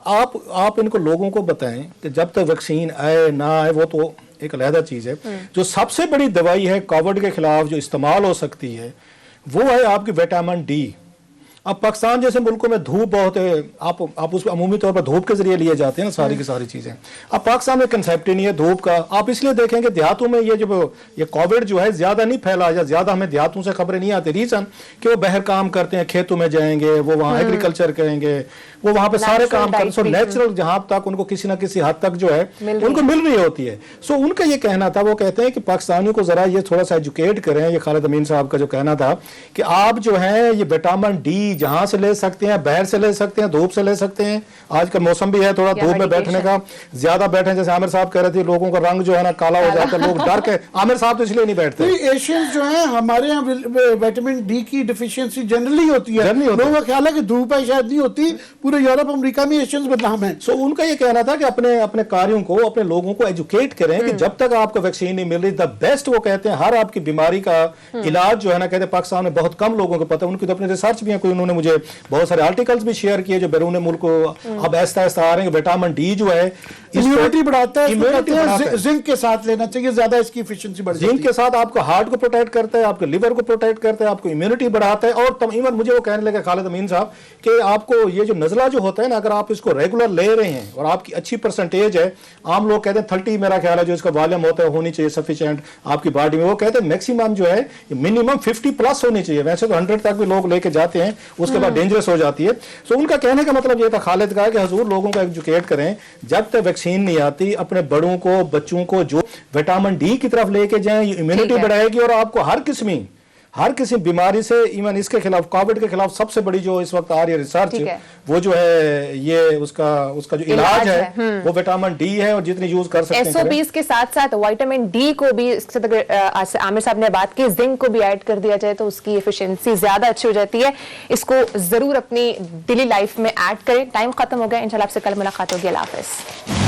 आप इनको लोगों को बताएं कि जब तक वैक्सीन आए ना आए वो तो एक अलहदा चीज है, जो सबसे बड़ी दवाई है कोविड के खिलाफ जो इस्तेमाल हो सकती है वो है आपकी विटामिन डी। अब पाकिस्तान जैसे मुल्कों में धूप बहुत है, आप उस अमूमी तौर पर धूप के जरिए लिए जाते हैं ना सारी की सारी चीजें। अब पाकिस्तान में कंसेप्ट ही नहीं है धूप का। आप इसलिए देखेंगे देहातों में ये कोविड जो है ज्यादा नहीं फैला, या ज्यादा हमें देहातों से खबरें नहीं आती। रीजन कि वो बाहर काम करते हैं, खेतों में जाएंगे, वो वहाँ एग्रीकल्चर करेंगे, वो वहाँ पे सारे काम करें। सो नेचुरल जहाँ तक उनको किसी ना किसी हद तक जो है उनको मिल रही होती है। सो उनका ये कहना था, वो कहते हैं कि पाकिस्तानियों को जरा ये थोड़ा सा एजुकेट करें। ये खालिद अमीन साहब का जो कहना था कि आप जो है ये विटामिन डी जहां से ले सकते हैं, बाहर से ले सकते हैं, धूप से ले सकते हैं। आज का मौसम भी है थोड़ा धूप में बैठने का, ज्यादा बैठे, जैसे आमिर साहब कह रहे थे लोगों का रंग जो है ना काला हो जाता है, लोग डर के, आमिर साहब तो इसलिए नहीं बैठते। एशियंस जो हैं हमारे यहाँ विटामिन डी की डिफिशियंसी जनरली होती है, लोगों का ख्याल है कि धूप है शायद नहीं होती, पूरे यूरोप अमेरिका में एशियंस बदनाम है। सो उनका ये कहना था कि अपने कार्यों को, अपने लोगों को एजुकेट करें कि जब तक आपको वैक्सीन नहीं मिल रही, द बेस्ट वो कहते हैं हर आपकी बीमारी का इलाज जो है ना, कहते हैं पाकिस्तान में बहुत कम लोगों को पता है, उनकी तो अपनी रिसर्च भी है, कोई उन्होंने मुझे बहुत सारे आर्टिकल्स भी शेयर किए जो बैरून मुल्क को अब ऐसा आ रहे हैं। विटामिन डी जो है इम्यूनिटी बढ़ाता है, इम्यूनिटी बढ़ाता है, जिंक के साथ लेना चाहिए, ज्यादा इसकी एफिशिएंसी बढ़ जाती है। जिंक के साथ आपको हार्ट को प्रोटेक्ट करता है, आपके लिवर को प्रोटेक्ट करता है, आपको इम्यूनिटी बढ़ाता है। और तकरीबन मुझे वो कहने लगे खालिद अमीन साहब कि आपको ये जो नज़ला जो होता है ना, अगर आप इसको रेगुलर ले रहे हैं और आपकी अच्छी परसेंटेज है, आम लोग कहते हैं 30 मेरा ख्याल है जो इसका वॉल्यूम होता है होनी चाहिए सफिशिएंट आपकी बॉडी में, वो कहते हैं मैक्सिमम जो है मिनिमम 50 प्लस होनी चाहिए। वैसे तो 100 तक भी लोग लेके जाते हैं, उसके बाद डेंजरस हो जाती है। सो उनका कहने का मतलब ये था खालिद का कि हजूर लोगों को एजुकेट करें, जब तक वैक्सीन नहीं आती अपने बड़ों को, बच्चों को जो विटामिन डी की तरफ लेके जाएं, इम्यूनिटी बढ़ाएगी और आपको हर किसी बीमारी से, इवन इसके खिलाफ, कोविड के खिलाफ सबसे बड़ी जो इस वक्त आ रही है रिसर्च, वो जो है ये उसका जो इलाज है वो विटामिन डी है, और जितनी यूज कर सकते हैं। SOPs के साथ साथ विटामिन डी को भी, आमिर साहब ने बात की, जिंक को भी ऐड कर दिया जाए तो उसकी एफिशिएंसी ज्यादा अच्छी हो जाती है। इसको जरूर अपनी डेली लाइफ में ऐड करें। टाइम खत्म हो गया, इंशाल्लाह आपसे कल मुलाकात होगी। अल्लाह हाफिज।